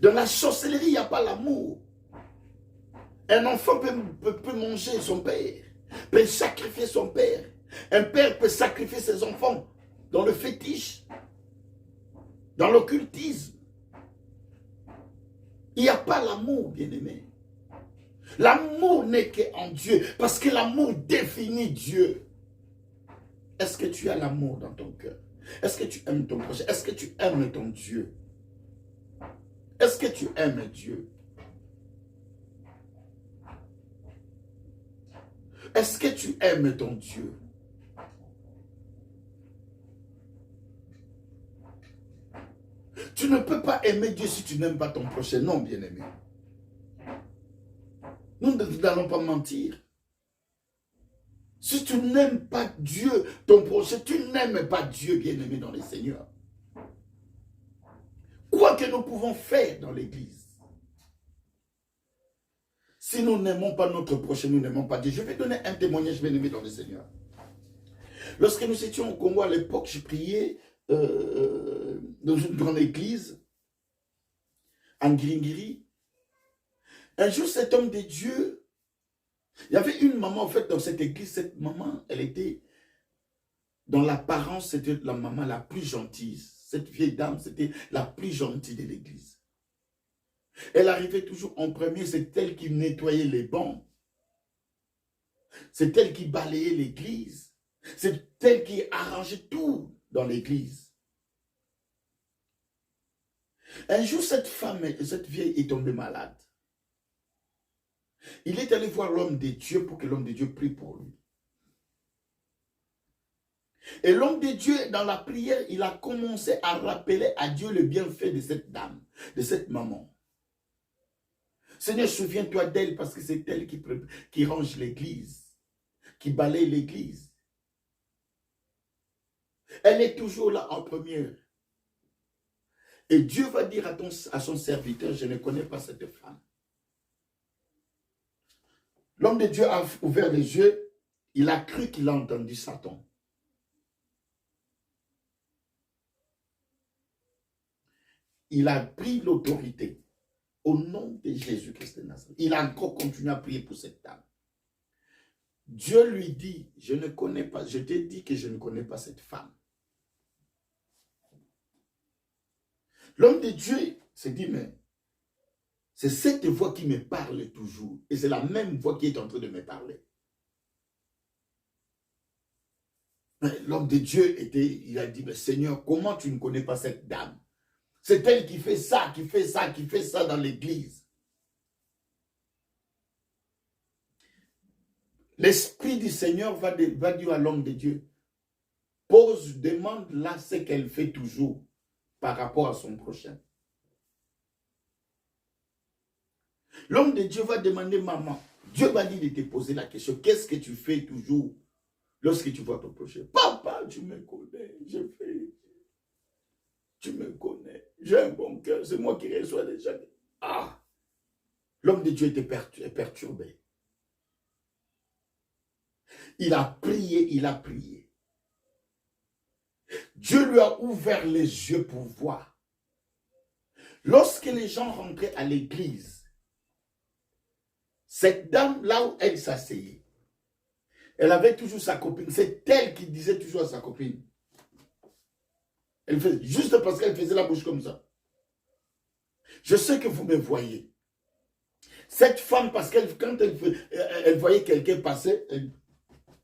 Dans la sorcellerie, il n'y a pas l'amour. Un enfant peut manger son père, peut sacrifier son père. Un père peut sacrifier ses enfants dans le fétiche, dans l'occultisme. Il n'y a pas l'amour, bien-aimé. L'amour n'est qu'en Dieu, parce que l'amour définit Dieu. Est-ce que tu as l'amour dans ton cœur? Est-ce que tu aimes ton prochain? Est-ce que tu aimes ton Dieu? Est-ce que tu aimes Dieu? Est-ce que tu aimes ton Dieu? Tu ne peux pas aimer Dieu si tu n'aimes pas ton prochain. Non, bien-aimé. Nous n'allons pas mentir. Si tu n'aimes pas Dieu, ton prochain, tu n'aimes pas Dieu, bien-aimé dans le Seigneur. Quoi que nous pouvons faire dans l'église, si nous n'aimons pas notre prochain, nous n'aimons pas Dieu. Je vais donner un témoignage, bien-aimé dans le Seigneur. Lorsque nous étions au Congo à l'époque, je priais dans une grande église, en Gringiri. Un jour, cet homme de Dieu, il y avait une maman, en fait, dans cette église. Cette maman, elle était, dans l'apparence, c'était la maman la plus gentille. Cette vieille dame, c'était la plus gentille de l'église. Elle arrivait toujours en premier, c'est elle qui nettoyait les bancs. C'est elle qui balayait l'église. C'est elle qui arrangeait tout dans l'église. Un jour, cette femme, cette vieille est tombée malade. Il est allé voir l'homme de Dieu pour que l'homme de Dieu prie pour lui. Et l'homme de Dieu, dans la prière, il a commencé à rappeler à Dieu le bienfait de cette dame, de cette maman. Seigneur, souviens-toi d'elle parce que c'est elle qui range l'église, qui balaye l'église. Elle est toujours là en première. Et Dieu va dire à son serviteur, je ne connais pas cette femme. L'homme de Dieu a ouvert les yeux, il a cru qu'il a entendu Satan. Il a pris l'autorité au nom de Jésus-Christ de Nazareth. Il a encore continué à prier pour cette dame. Dieu lui dit, je ne connais pas, je t'ai dit que je ne connais pas cette femme. L'homme de Dieu s'est dit, mais c'est cette voix qui me parle toujours. Et c'est la même voix qui est en train de me parler. L'homme de Dieu il a dit, mais Seigneur, comment tu ne connais pas cette dame? C'est elle qui fait ça, qui fait ça, qui fait ça dans l'église. L'Esprit du Seigneur va dire à l'homme de Dieu, demande là ce qu'elle fait toujours par rapport à son prochain. L'homme de Dieu va demander, maman, Dieu va dire de te poser la question, qu'est-ce que tu fais toujours lorsque tu vois ton prochain? Papa, tu me connais, je fais, tu me connais, j'ai un bon cœur, c'est moi qui reçois les gens. Ah, l'homme de Dieu était perturbé. Il a prié, il a prié. Dieu lui a ouvert les yeux pour voir. Lorsque les gens rentraient à l'église, cette dame, là où elle s'asseyait, elle avait toujours sa copine. C'est elle qui disait toujours à sa copine. Elle faisait, juste parce qu'elle faisait la bouche comme ça. Je sais que vous me voyez. Cette femme, parce qu'elle, quand elle voyait quelqu'un passer,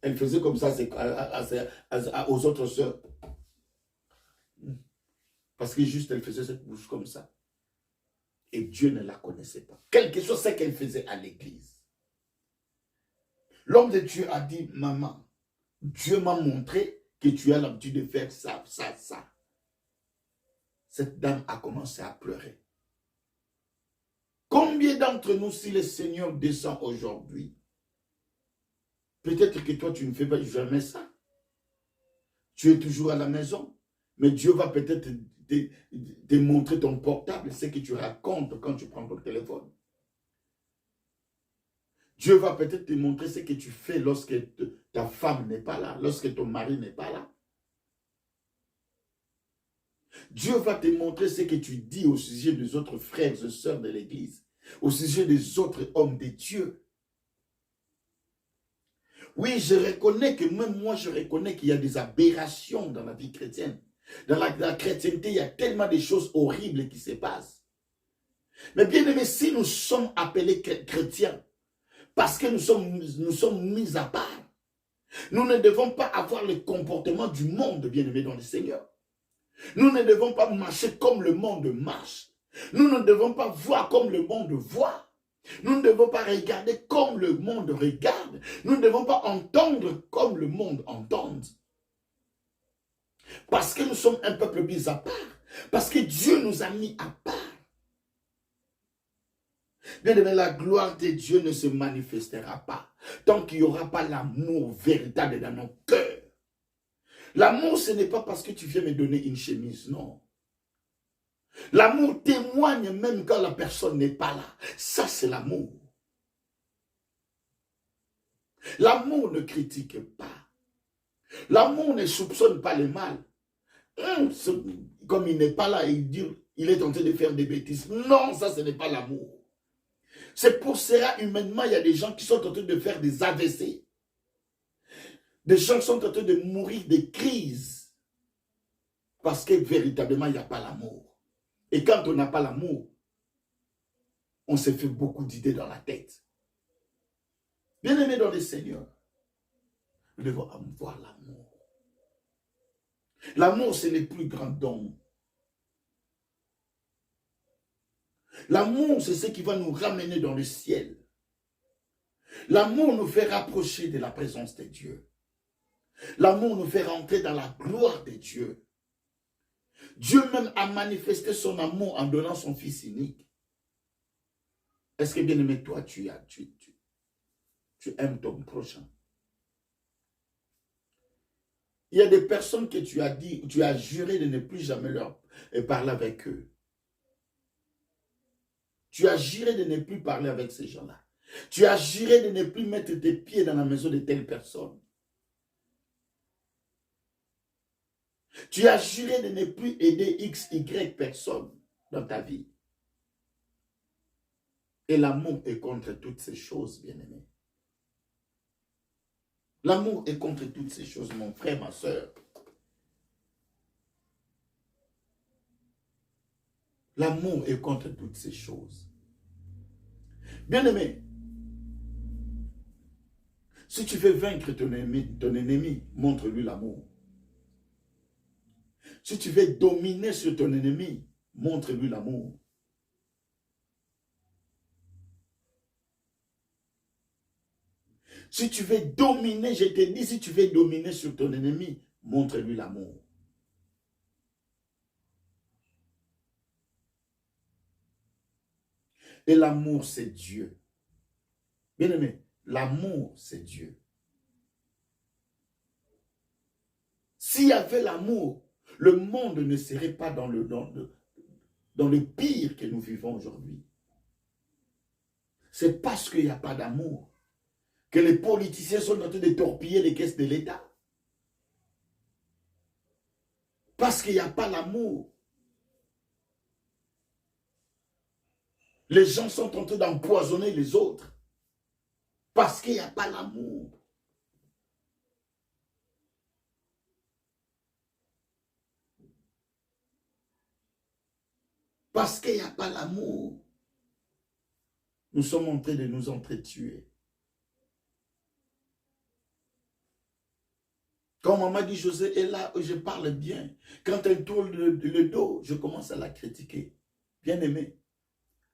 elle faisait comme ça aux autres sœurs. Parce que juste, elle faisait cette bouche comme ça. Et Dieu ne la connaissait pas. Quelque chose, c'est qu'elle faisait à l'église. L'homme de Dieu a dit, maman, Dieu m'a montré que tu as l'habitude de faire ça, ça, ça. Cette dame a commencé à pleurer. Combien d'entre nous, si le Seigneur descend aujourd'hui, peut-être que toi, tu ne fais pas jamais ça. Tu es toujours à la maison. Mais Dieu va peut-être te montrer ton portable, ce que tu racontes quand tu prends ton téléphone. Dieu va peut-être te montrer ce que tu fais lorsque ta femme n'est pas là, lorsque ton mari n'est pas là. Dieu va te montrer ce que tu dis au sujet des autres frères et sœurs de l'église, au sujet des autres hommes de Dieu. Oui, je reconnais que même moi, je reconnais qu'il y a des aberrations dans la vie chrétienne. Dans la chrétienté, il y a tellement de choses horribles qui se passent. Mais bien aimé, si nous sommes appelés chrétiens, parce que nous sommes mis à part, nous ne devons pas avoir le comportement du monde, bien aimé dans le Seigneur. Nous ne devons pas marcher comme le monde marche. Nous ne devons pas voir comme le monde voit. Nous ne devons pas regarder comme le monde regarde. Nous ne devons pas entendre comme le monde entend. Parce que nous sommes un peuple mis à part. Parce que Dieu nous a mis à part. Bien aimé, la gloire de Dieu ne se manifestera pas tant qu'il n'y aura pas l'amour véritable dans nos cœurs. L'amour, ce n'est pas parce que tu viens me donner une chemise, non. L'amour témoigne même quand la personne n'est pas là. Ça, c'est l'amour. L'amour ne critique pas. L'amour ne soupçonne pas le mal. Comme il n'est pas là, il est en train de faire des bêtises. Non, ça, ce n'est pas l'amour. C'est pour cela, humainement, il y a des gens qui sont en train de faire des AVC. Des gens qui sont en train de mourir de crises. Parce que véritablement, il n'y a pas l'amour. Et quand on n'a pas l'amour, on se fait beaucoup d'idées dans la tête. Bien-aimés dans le Seigneur, nous devons avoir l'amour. L'amour, c'est le plus grand don. L'amour, c'est ce qui va nous ramener dans le ciel. L'amour nous fait rapprocher de la présence de Dieu. L'amour nous fait rentrer dans la gloire de Dieu. Dieu même a manifesté son amour en donnant son Fils unique. Est-ce que, bien aimé, toi, tu aimes ton prochain? Il y a des personnes que tu as juré de ne plus jamais leur parler avec eux. Tu as juré de ne plus parler avec ces gens-là. Tu as juré de ne plus mettre tes pieds dans la maison de telle personne. Tu as juré de ne plus aider X, Y personne dans ta vie. Et l'amour est contre toutes ces choses, bien-aimés. L'amour est contre toutes ces choses, mon frère, ma soeur. L'amour est contre toutes ces choses. Bien-aimé, si tu veux vaincre ton ennemi, montre-lui l'amour. Si tu veux dominer sur ton ennemi, montre-lui l'amour. Si tu veux dominer, je te dis, si tu veux dominer sur ton ennemi, montre-lui l'amour. Et l'amour, c'est Dieu. Bien-aimé, l'amour, c'est Dieu. S'il y avait l'amour, le monde ne serait pas dans le pire que nous vivons aujourd'hui. C'est parce qu'il n'y a pas d'amour que les politiciens sont en train de torpiller les caisses de l'État. Parce qu'il n'y a pas l'amour. Les gens sont en train d'empoisonner les autres. Parce qu'il n'y a pas l'amour. Parce qu'il n'y a pas l'amour. Nous sommes en train de nous entretuer. Quand maman dit José est là, je parle bien. Quand elle tourne le dos, je commence à la critiquer. Bien-aimé,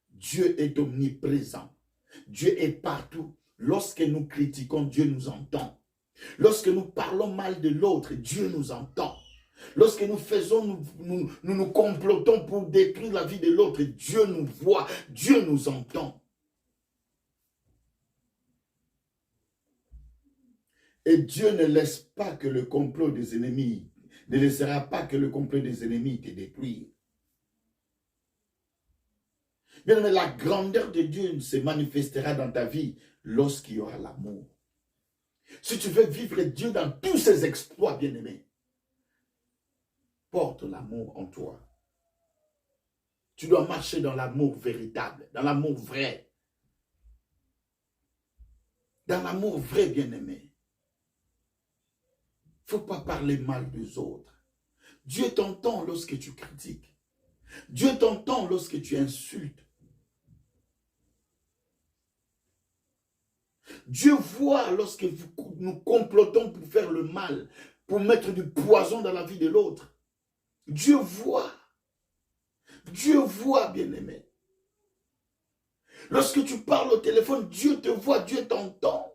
Dieu est omniprésent. Dieu est partout. Lorsque nous critiquons, Dieu nous entend. Lorsque nous parlons mal de l'autre, Dieu nous entend. Lorsque nous faisons, nous complotons pour détruire la vie de l'autre, Dieu nous voit, Dieu nous entend. Et Dieu ne laisse pas que le complot des ennemis, ne laissera pas que le complot des ennemis te détruise. Bien, mais la grandeur de Dieu se manifestera dans ta vie lorsqu'il y aura l'amour. Si tu veux vivre Dieu dans tous ses exploits, bien-aimé, porte l'amour en toi. Tu dois marcher dans l'amour véritable, dans l'amour vrai. Dans l'amour vrai, bien-aimé. Il ne faut pas parler mal des autres. Dieu t'entend lorsque tu critiques. Dieu t'entend lorsque tu insultes. Dieu voit lorsque nous complotons pour faire le mal, pour mettre du poison dans la vie de l'autre. Dieu voit. Dieu voit, bien-aimé. Lorsque tu parles au téléphone, Dieu te voit, Dieu t'entend.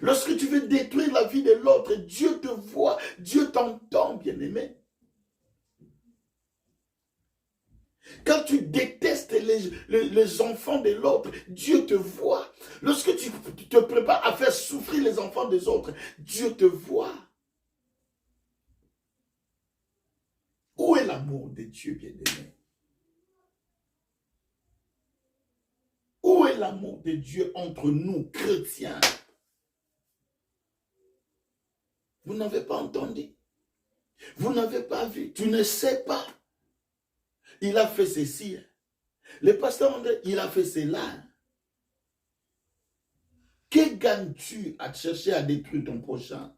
Lorsque tu veux détruire la vie de l'autre, Dieu te voit, Dieu t'entend, bien-aimé. Quand tu détestes les enfants de l'autre, Dieu te voit. Lorsque tu te prépares à faire souffrir les enfants des autres, Dieu te voit. Où est l'amour de Dieu, bien-aimé? Où est l'amour de Dieu entre nous, chrétiens? Vous n'avez pas entendu. Vous n'avez pas vu. Tu ne sais pas. Il a fait ceci. Le pasteur André, il a fait cela. Que gagnes-tu à chercher à détruire ton prochain?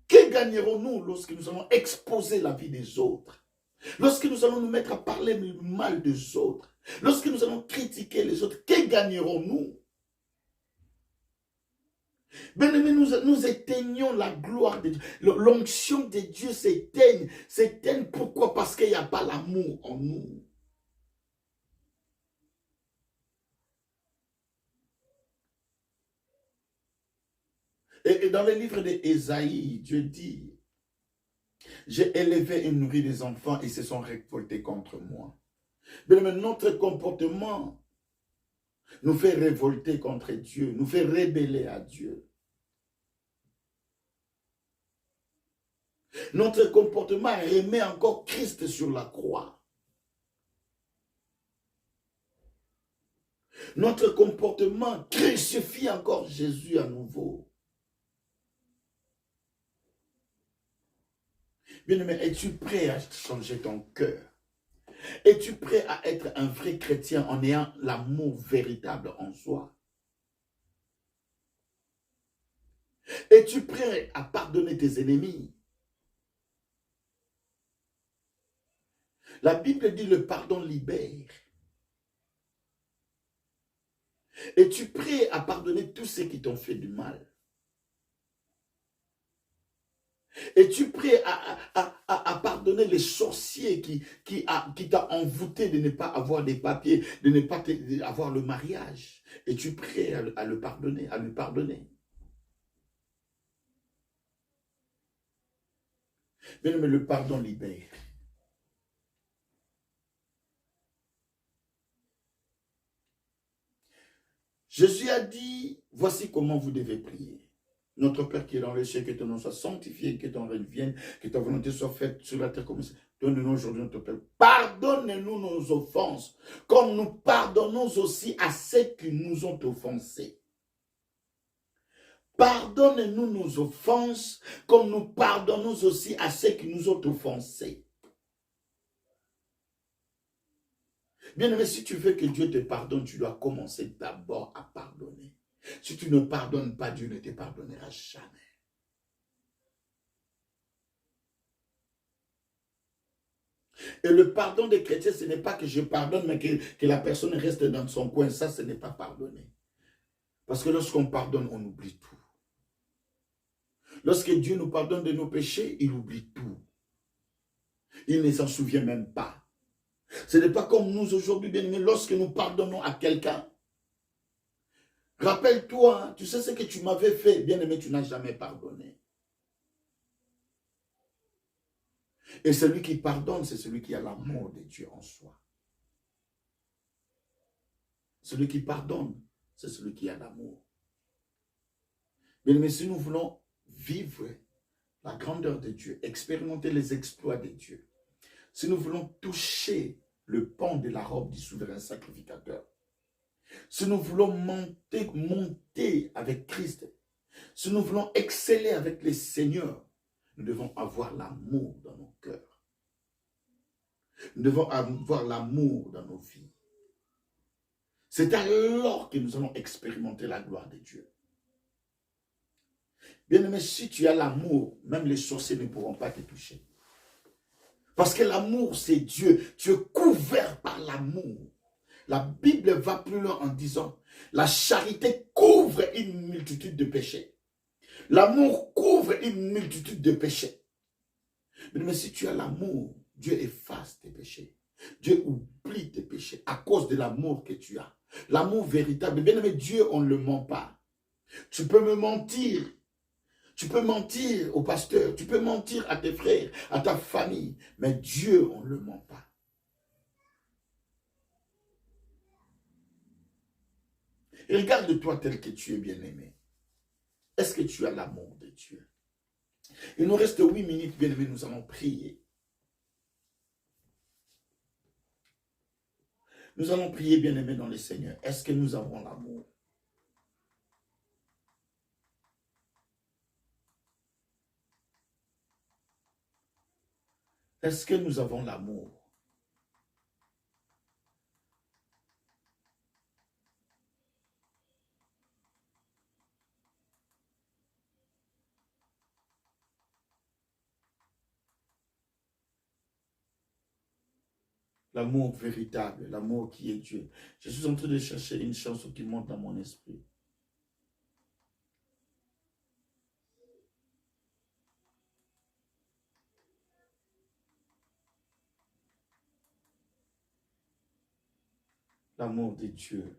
Que gagnerons-nous lorsque nous allons exposer la vie des autres? Lorsque nous allons nous mettre à parler mal des autres? Lorsque nous allons critiquer les autres, que gagnerons-nous? Bien-aimés, nous éteignons la gloire de Dieu. L'onction de Dieu s'éteigne. S'éteigne pourquoi? Parce qu'il n'y a pas l'amour en nous. Et dans le livre d'Ésaïe, Dieu dit, j'ai élevé et nourri des enfants et se sont révoltés contre moi. Bien-aimés, notre comportement nous fait révolter contre Dieu, nous fait rébeller à Dieu. Notre comportement remet encore Christ sur la croix. Notre comportement crucifie encore Jésus à nouveau. Bien-aimé, es-tu prêt à changer ton cœur? Es-tu prêt à être un vrai chrétien en ayant l'amour véritable en soi? Es-tu prêt à pardonner tes ennemis? La Bible dit le pardon libère. Es-tu prêt à pardonner tous ceux qui t'ont fait du mal? Es-tu prêt à pardonner les sorciers qui t'a envoûté de ne pas avoir des papiers, de ne pas avoir le mariage? Es-tu prêt à le pardonner, à lui pardonner? Bien, mais le pardon libère. Jésus a dit, voici comment vous devez prier. Notre Père qui est dans les cieux, que ton nom soit sanctifié, que ton règne vienne, que ta volonté soit faite sur la terre comme ça. Donne-nous aujourd'hui notre Père. Pardonne-nous nos offenses, comme nous pardonnons aussi à ceux qui nous ont offensés. Pardonne-nous nos offenses, comme nous pardonnons aussi à ceux qui nous ont offensés. Bien-aimé, si tu veux que Dieu te pardonne, tu dois commencer d'abord à pardonner. Si tu ne pardonnes pas, Dieu ne te pardonnera jamais. Et le pardon des chrétiens, ce n'est pas que je pardonne, mais que la personne reste dans son coin. Ça, ce n'est pas pardonner. Parce que lorsqu'on pardonne, on oublie tout. Lorsque Dieu nous pardonne de nos péchés, il oublie tout. Il ne s'en souvient même pas. Ce n'est pas comme nous aujourd'hui, bien-aimés, lorsque nous pardonnons à quelqu'un. Rappelle-toi, hein, tu sais ce que tu m'avais fait, bien-aimé, tu n'as jamais pardonné. Et celui qui pardonne, c'est celui qui a l'amour de Dieu en soi. Celui qui pardonne, c'est celui qui a l'amour. Bien-aimé, si nous voulons vivre la grandeur de Dieu, expérimenter les exploits de Dieu, si nous voulons toucher le pan de la robe du souverain sacrificateur, si nous voulons monter avec Christ, si nous voulons exceller avec les seigneurs, nous devons avoir l'amour dans nos cœurs. Nous devons avoir l'amour dans nos vies. C'est alors que nous allons expérimenter la gloire de Dieu. Bien-aimé, si tu as l'amour, même les sorciers ne pourront pas te toucher. Parce que l'amour, c'est Dieu. Tu es couvert par l'amour. La Bible va plus loin en disant, la charité couvre une multitude de péchés. L'amour couvre une multitude de péchés. Mais si tu as l'amour, Dieu efface tes péchés. Dieu oublie tes péchés à cause de l'amour que tu as. L'amour véritable. Bien aimé, Dieu, on ne le ment pas. Tu peux me mentir. Tu peux mentir au pasteur. Tu peux mentir à tes frères, à ta famille. Mais Dieu, on ne le ment pas. Et regarde-toi tel que tu es bien-aimé. Est-ce que tu as l'amour de Dieu? Il nous reste 8 minutes, bien-aimé, nous allons prier. Nous allons prier, bien-aimé, dans le Seigneur. Est-ce que nous avons l'amour? Est-ce que nous avons l'amour? L'amour véritable, l'amour qui est Dieu. Je suis en train de chercher une chanson qui monte dans mon esprit. L'amour de Dieu.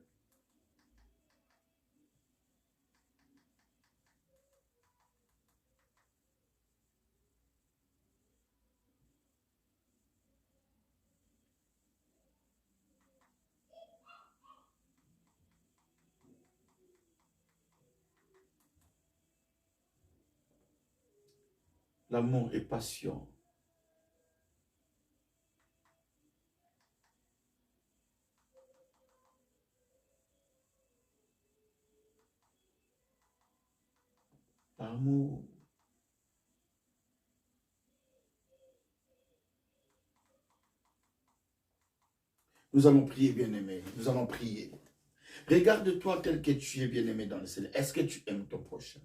L'amour est patient. L'amour. Nous allons prier, bien-aimé. Nous allons prier. Regarde-toi tel que tu es, bien-aimé, dans le ciel. Est-ce que tu aimes ton prochain?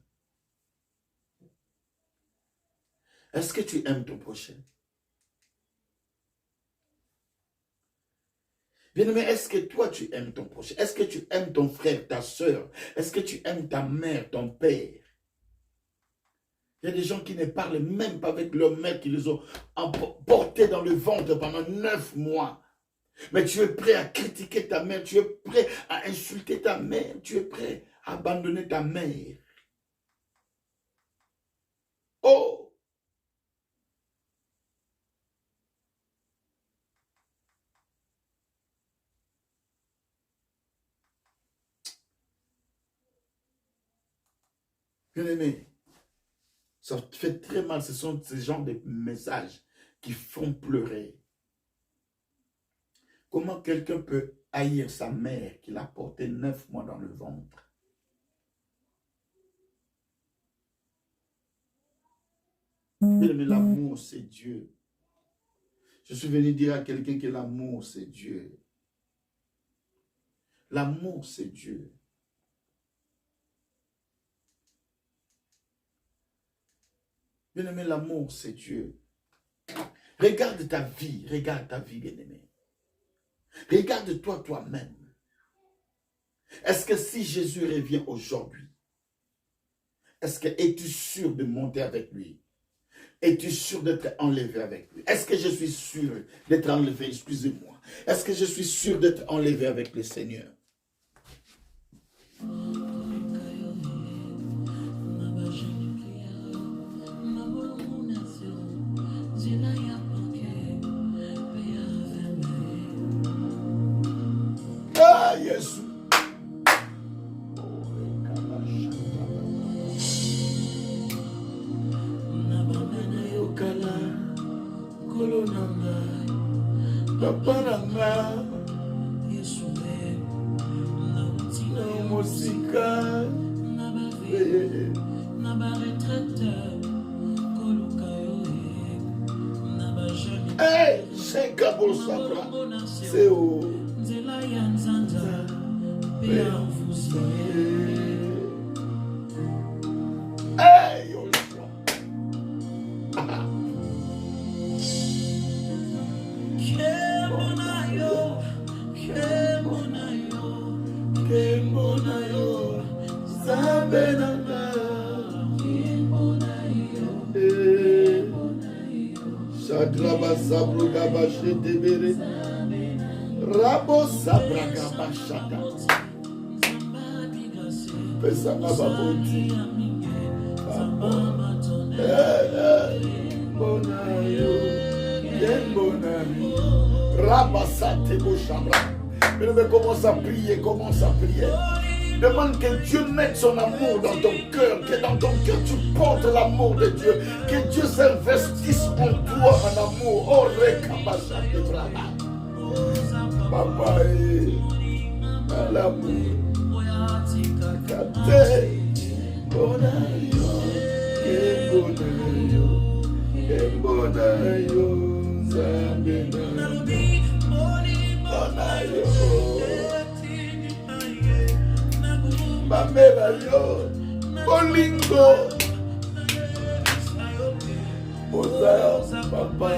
Est-ce que tu aimes ton prochain? Bien-aimé, est-ce que toi, tu aimes ton prochain? Est-ce que tu aimes ton frère, ta soeur? Est-ce que tu aimes ta mère, ton père? Il y a des gens qui ne parlent même pas avec leur mère, qui les ont portés dans le ventre pendant 9 mois. Mais tu es prêt à critiquer ta mère, tu es prêt à insulter ta mère, tu es prêt à abandonner ta mère. Oh! Bien-aimé, ça fait très mal. Ce sont ces genres de messages qui font pleurer. Comment quelqu'un peut haïr sa mère qui l'a porté 9 mois dans le ventre? Bien-aimé, l'amour, c'est Dieu. Je suis venu dire à quelqu'un que l'amour, c'est Dieu. L'amour, c'est Dieu. Bien-aimé, l'amour, c'est Dieu. Regarde ta vie, bien-aimé. Regarde-toi toi-même. Est-ce que si Jésus revient aujourd'hui, es-tu sûr de monter avec lui? Es-tu sûr d'être enlevé avec lui? Est-ce que je suis sûr d'être enlevé? Excusez-moi. Est-ce que je suis sûr d'être enlevé avec le Seigneur? Ah, Jésus. Papa nanga musika na ba retraite koluka yo na ba jeune eh c'est kabol sabra c'est o nzela ya nzanza pe ya mfusi eh yo Shadraba sabruga bashete bere Rabo sabraga bashata Pesana baboti Bonayo Bonayo Rabasate boshabra. Mais commence à prier, Demande que Dieu mette son amour dans ton cœur, que dans ton cœur tu portes l'amour de Dieu, que Dieu s'investisse en toi en amour. Oh, rekabashate brava. Papa est l'amour. Kate, bonayo, zambena. Bamela yo, bolingo, oza papa,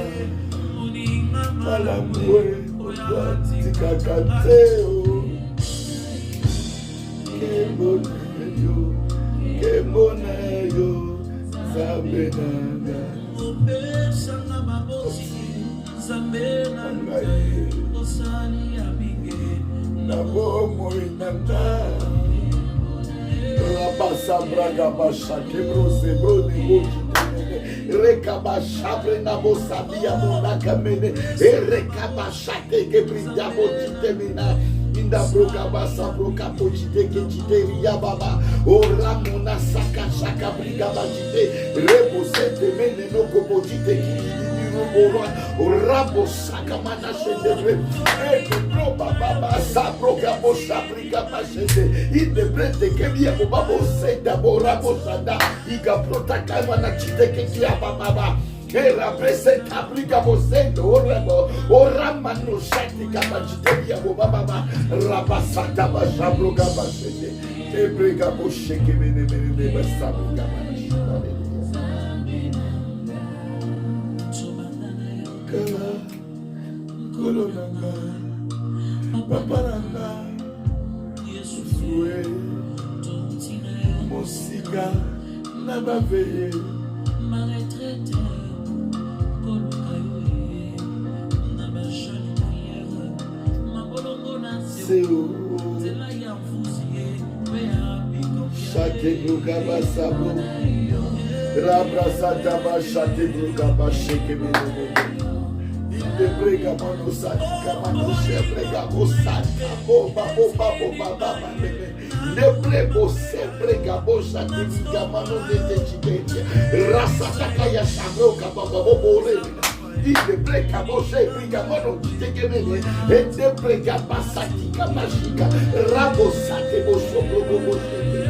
malamwe, oza tikakate o, kemona yo, zabenanga, zabenanga, nabo inanda. Rabasa braga basha kebro sebro nebo rekabasha brena bosabia monaka mene rekabasha te brinda botite mina inda broga basa broka potite kejite ria baba ora mona saka saka briga bajite rebo sete mene no kopotite kidi Rabo sakamana shedere bro baba sabro gabo sabrika mashede inde brete kebia babo senda borabo sanda iga protaka mana chiteke kia baba era presenta brika bosendo orabo oramano shati kama chiteke baba rabasata basabro gaba shede ebrika bosheke mene basabro gaba shede Kolonanga, Paparanga, Yesue, Mosika, Nabaveye, ma retraite, Kolukayoe, Nabajani prière, ma bolongona, c'est où, c'est là y a fousier, Chate Brugaba Sabo, Rabra Sataba, Chate Brugaba, Shake Inde brega mano satika mano shebrega bosata boba boba boba baba nene. Nebrego sebrega bosa tika mano nete chibenya. Rasa takaya shabro kababa bobore. Inde brega bose brega mano chitekemene. Inde brega basatika mashika. Rabo sate boso bobo shebe.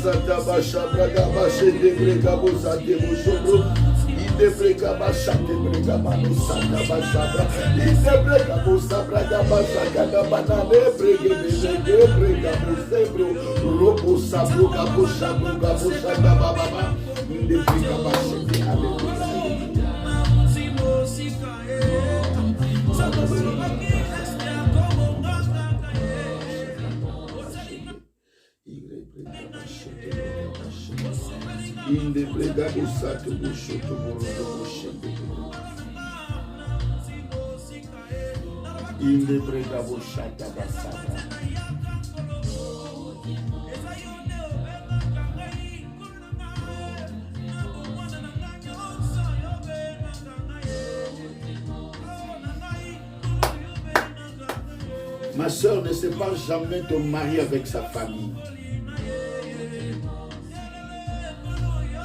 Santa Basha Braga Basha de Brega Bosa de Bosobro, Inde Brega Basha de Brega Mano Santa Basha Braga, Inde Brega Bosa Braga Basha Gada Banane Brega de Brega Bosebro, Robo Sabroga Bosha Broga Bosha Baba, Inde Brega Basha de Aleluia. Inde brega bosato boshoto borodo boshende. Inde brega boshata basaba. Ma soeur ne sépare jamais ton mari avec sa famille.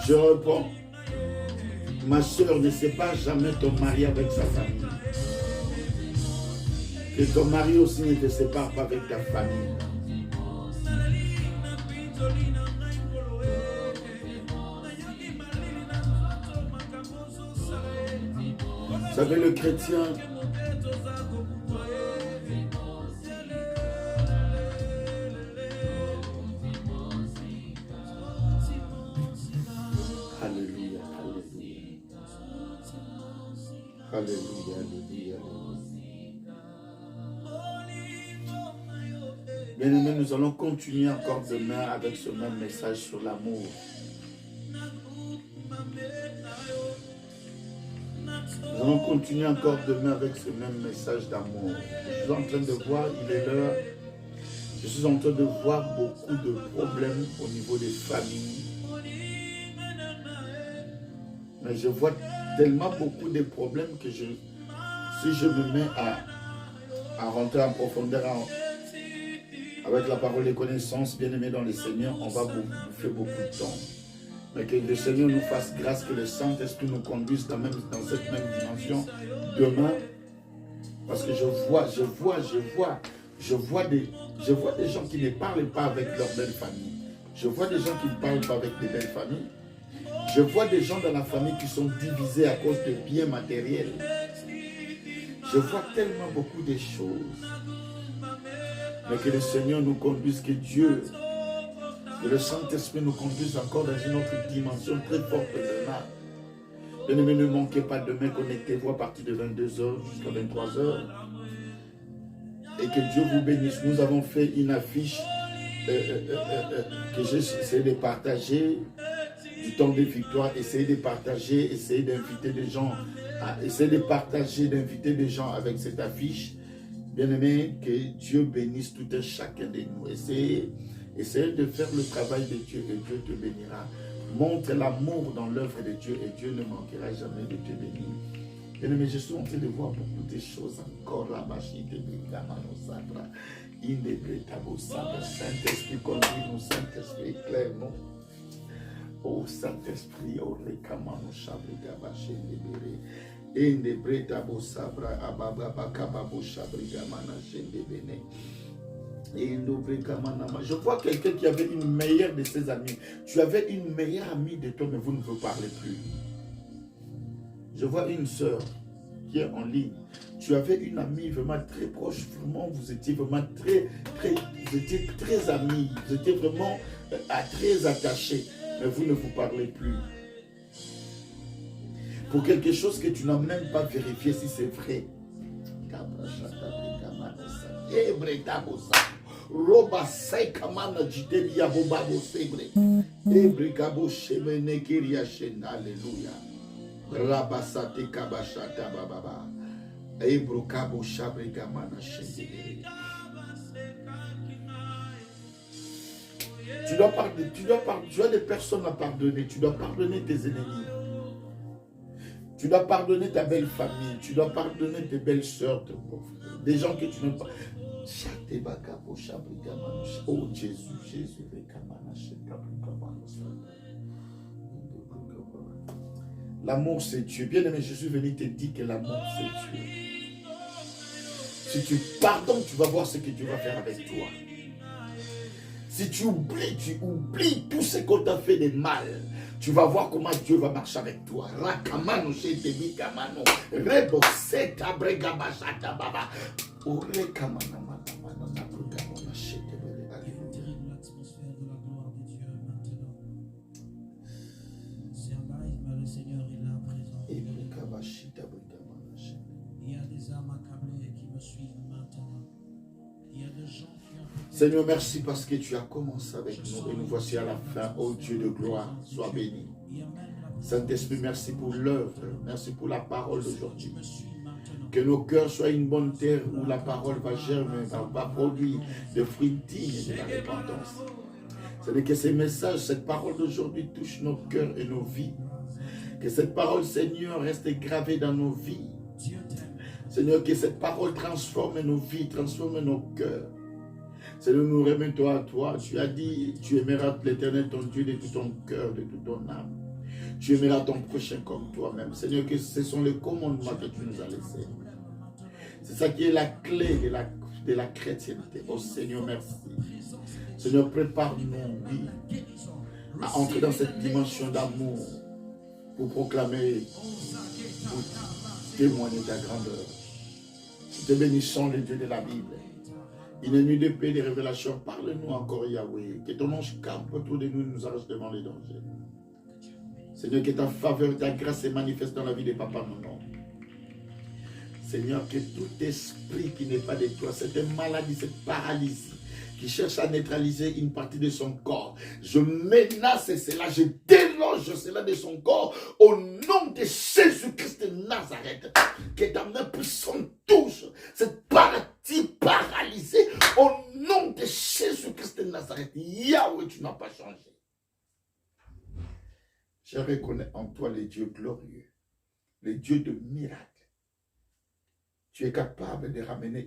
Je réponds, ma soeur ne sépare jamais ton mari avec sa famille. Que ton mari aussi ne te sépare pas avec ta famille. Vous savez, le chrétien, Alléluia, alléluia, alléluia. Bien-aimés, nous allons continuer encore demain avec ce même message sur l'amour. Nous allons continuer encore demain avec ce même message d'amour. Je suis en train de voir, il est l'heure, je suis en train de voir beaucoup de problèmes au niveau des familles. Mais je vois tellement beaucoup de problèmes que si je me mets à rentrer en profondeur avec la parole des connaissances, bien-aimés dans le Seigneur, on va bouffer beaucoup de temps. Mais que le Seigneur nous fasse grâce, que le Saint-Esprit nous conduise dans cette même dimension demain. Parce que je vois des gens qui ne parlent pas avec leur belle famille. Je vois des gens qui ne parlent pas avec des belles familles. Je vois des gens dans la famille qui sont divisés à cause de biens matériels. Je vois tellement beaucoup de choses. Mais que le Seigneur nous conduise, que Dieu, que le Saint-Esprit nous conduise encore dans une autre dimension très forte demain. Bien-aimés, ne manquez pas demain, connectez-vous à partir de 22h jusqu'à 23h. Et que Dieu vous bénisse. Nous avons fait une affiche que j'ai essayé de partager. Du temps de victoire, essayez de partager, essayez d'inviter des gens, essayez de partager, d'inviter des gens avec cette affiche. Bien-aimé, que Dieu bénisse tout un chacun de nous. Essayez de faire le travail de Dieu et Dieu te bénira. Montre l'amour dans l'œuvre de Dieu et Dieu ne manquera jamais de te bénir. Bien-aimé, je suis en train de voir beaucoup de choses encore là-bas. Saint-Esprit, conduis-nous, Saint-Esprit, éclaire-nous. Oh Saint-Esprit, oh Rekamano Shabriga Bashendebere, Ende Breta Bosabra Ababa Bakababo Shabriga Mana Shendebene, Endo Brekamanama. Je vois quelqu'un qui avait une meilleure de ses amis. Tu avais une meilleure amie de toi, mais vous ne vous parlez plus. Je vois une sœur qui est en ligne. Tu avais une amie vraiment très proche, vraiment, vous étiez vraiment très amis, vous étiez vraiment très attachés. Mais vous ne vous parlez plus. Pour quelque chose que tu n'as même pas vérifié si c'est vrai. Roba Saikamana Jitelia Bobabo Sebre. Ebrigabo Shemene Kiria Shen. Alléluia. Rabasate Kabashata Bababa. Ebrokabo Shabrigamana Shen. Tu as des personnes à pardonner. Tu dois pardonner tes ennemis. Tu dois pardonner ta belle famille. Tu dois pardonner tes belles sœurs, tes pauvres. Des gens que tu n'aimes pas. Oh Jésus, Jésus. L'amour c'est Dieu. Bien aimé, Jésus venu te dire que l'amour c'est Dieu. Si tu pardonnes, tu vas voir ce que Dieu va faire avec toi. Si tu oublies tout ce qu'on t'a fait de mal, tu vas voir comment Dieu va marcher avec toi. Rakamano shetebi kamano, rebo seta brega bashata baba, ore kamana mana mana na brega mana shetebi. Terrible atmosphère de la gloire de Dieu maintenant. C'est un live, mais le Seigneur est là présent. Il y a des âmes accablées qui me suivent maintenant. Il y a des gens qui ont... Seigneur, merci parce que tu as commencé avec nous et nous voici à la fin. Oh Dieu de gloire, sois béni. Saint-Esprit, merci pour l'œuvre, merci pour la parole d'aujourd'hui. Que nos cœurs soient une bonne terre où la parole va germer, va produire des fruits dignes de la repentance. C'est que ces messages, cette parole d'aujourd'hui touche nos cœurs et nos vies. Que cette parole, Seigneur, reste gravée dans nos vies. Seigneur, que cette parole transforme nos vies, transforme nos cœurs. Seigneur, nous remettons à toi. Tu as dit, tu aimeras l'Éternel, ton Dieu, de tout ton cœur, de toute ton âme. Tu aimeras ton prochain comme toi-même. Seigneur, que ce sont les commandements que tu nous as laissés. C'est ça qui est la clé de la chrétienté. Oh Seigneur, merci. Seigneur, prépare-nous, oui, à entrer dans cette dimension d'amour pour proclamer, pour témoigner ta grandeur. Nous te bénissons, les dieux de la Bible. Une nuit de paix, de révélations. Parle-nous encore, Yahweh. Que ton ange campe autour de nous et nous arrache devant les dangers. Seigneur, que ta faveur, ta grâce se manifeste dans la vie de Papa Nono. Seigneur, que tout esprit qui n'est pas de toi, cette maladie, cette paralysie, qui cherche à neutraliser une partie de son corps, je menace cela, je déloge cela de son corps au nom de Jésus-Christ de Nazareth. Que ta main puissante touche cette partie paralysée au nom de Jésus-Christ de Nazareth. Yahweh, tu n'as pas changé. Je reconnais en toi les dieux glorieux, les dieux de miracles. Tu es capable de ramener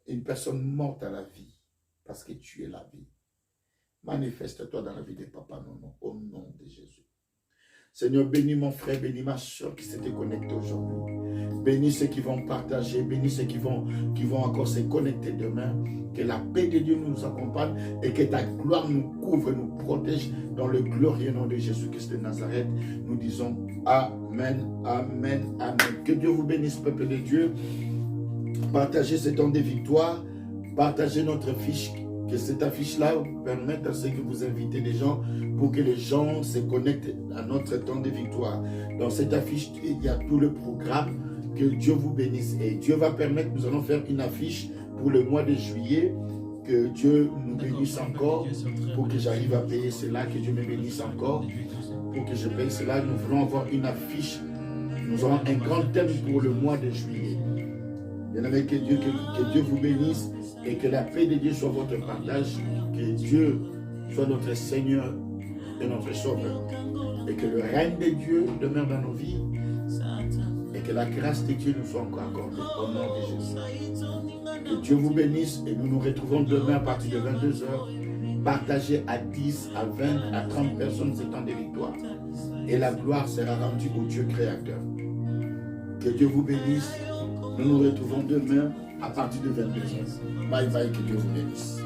une personne morte à la vie. Parce que tu es la vie. Manifeste-toi dans la vie de Papa Nono, au nom de Jésus. Seigneur, bénis mon frère, bénis ma soeur qui s'était connectée aujourd'hui. Bénis ceux qui vont partager, bénis ceux qui vont encore se connecter demain. Que la paix de Dieu nous accompagne et que ta gloire nous couvre, nous protège dans le glorieux nom de Jésus-Christ de Nazareth. Nous disons Amen, Amen, Amen. Que Dieu vous bénisse, peuple de Dieu. Partagez ce temps de victoire. Partagez notre fiche, que cette affiche-là permette à ce que vous invitez les gens pour que les gens se connectent à notre temps de victoire. Dans cette affiche, il y a tout le programme. Que Dieu vous bénisse. Et Dieu va permettre, nous allons faire une affiche pour le mois de juillet. Que Dieu nous bénisse encore pour que j'arrive à payer cela. Que Dieu me bénisse encore pour que je paye cela. Nous voulons avoir une affiche. Nous aurons un grand thème pour le mois de juillet. Bien-aimé, que Dieu vous bénisse et que la paix de Dieu soit votre partage. Que Dieu soit notre Seigneur et notre Sauveur. Et que le règne de Dieu demeure dans nos vies. Et que la grâce de Dieu nous soit encore accordée au nom de Jésus. Que Dieu vous bénisse et nous nous retrouvons demain à partir de 22h. Partagez à 10, à 20, à 30 personnes ce temps de victoire. Et la gloire sera rendue au Dieu créateur. Que Dieu vous bénisse. Nous nous retrouvons demain à partir de 22h. Bye bye, que Dieu vous bénisse.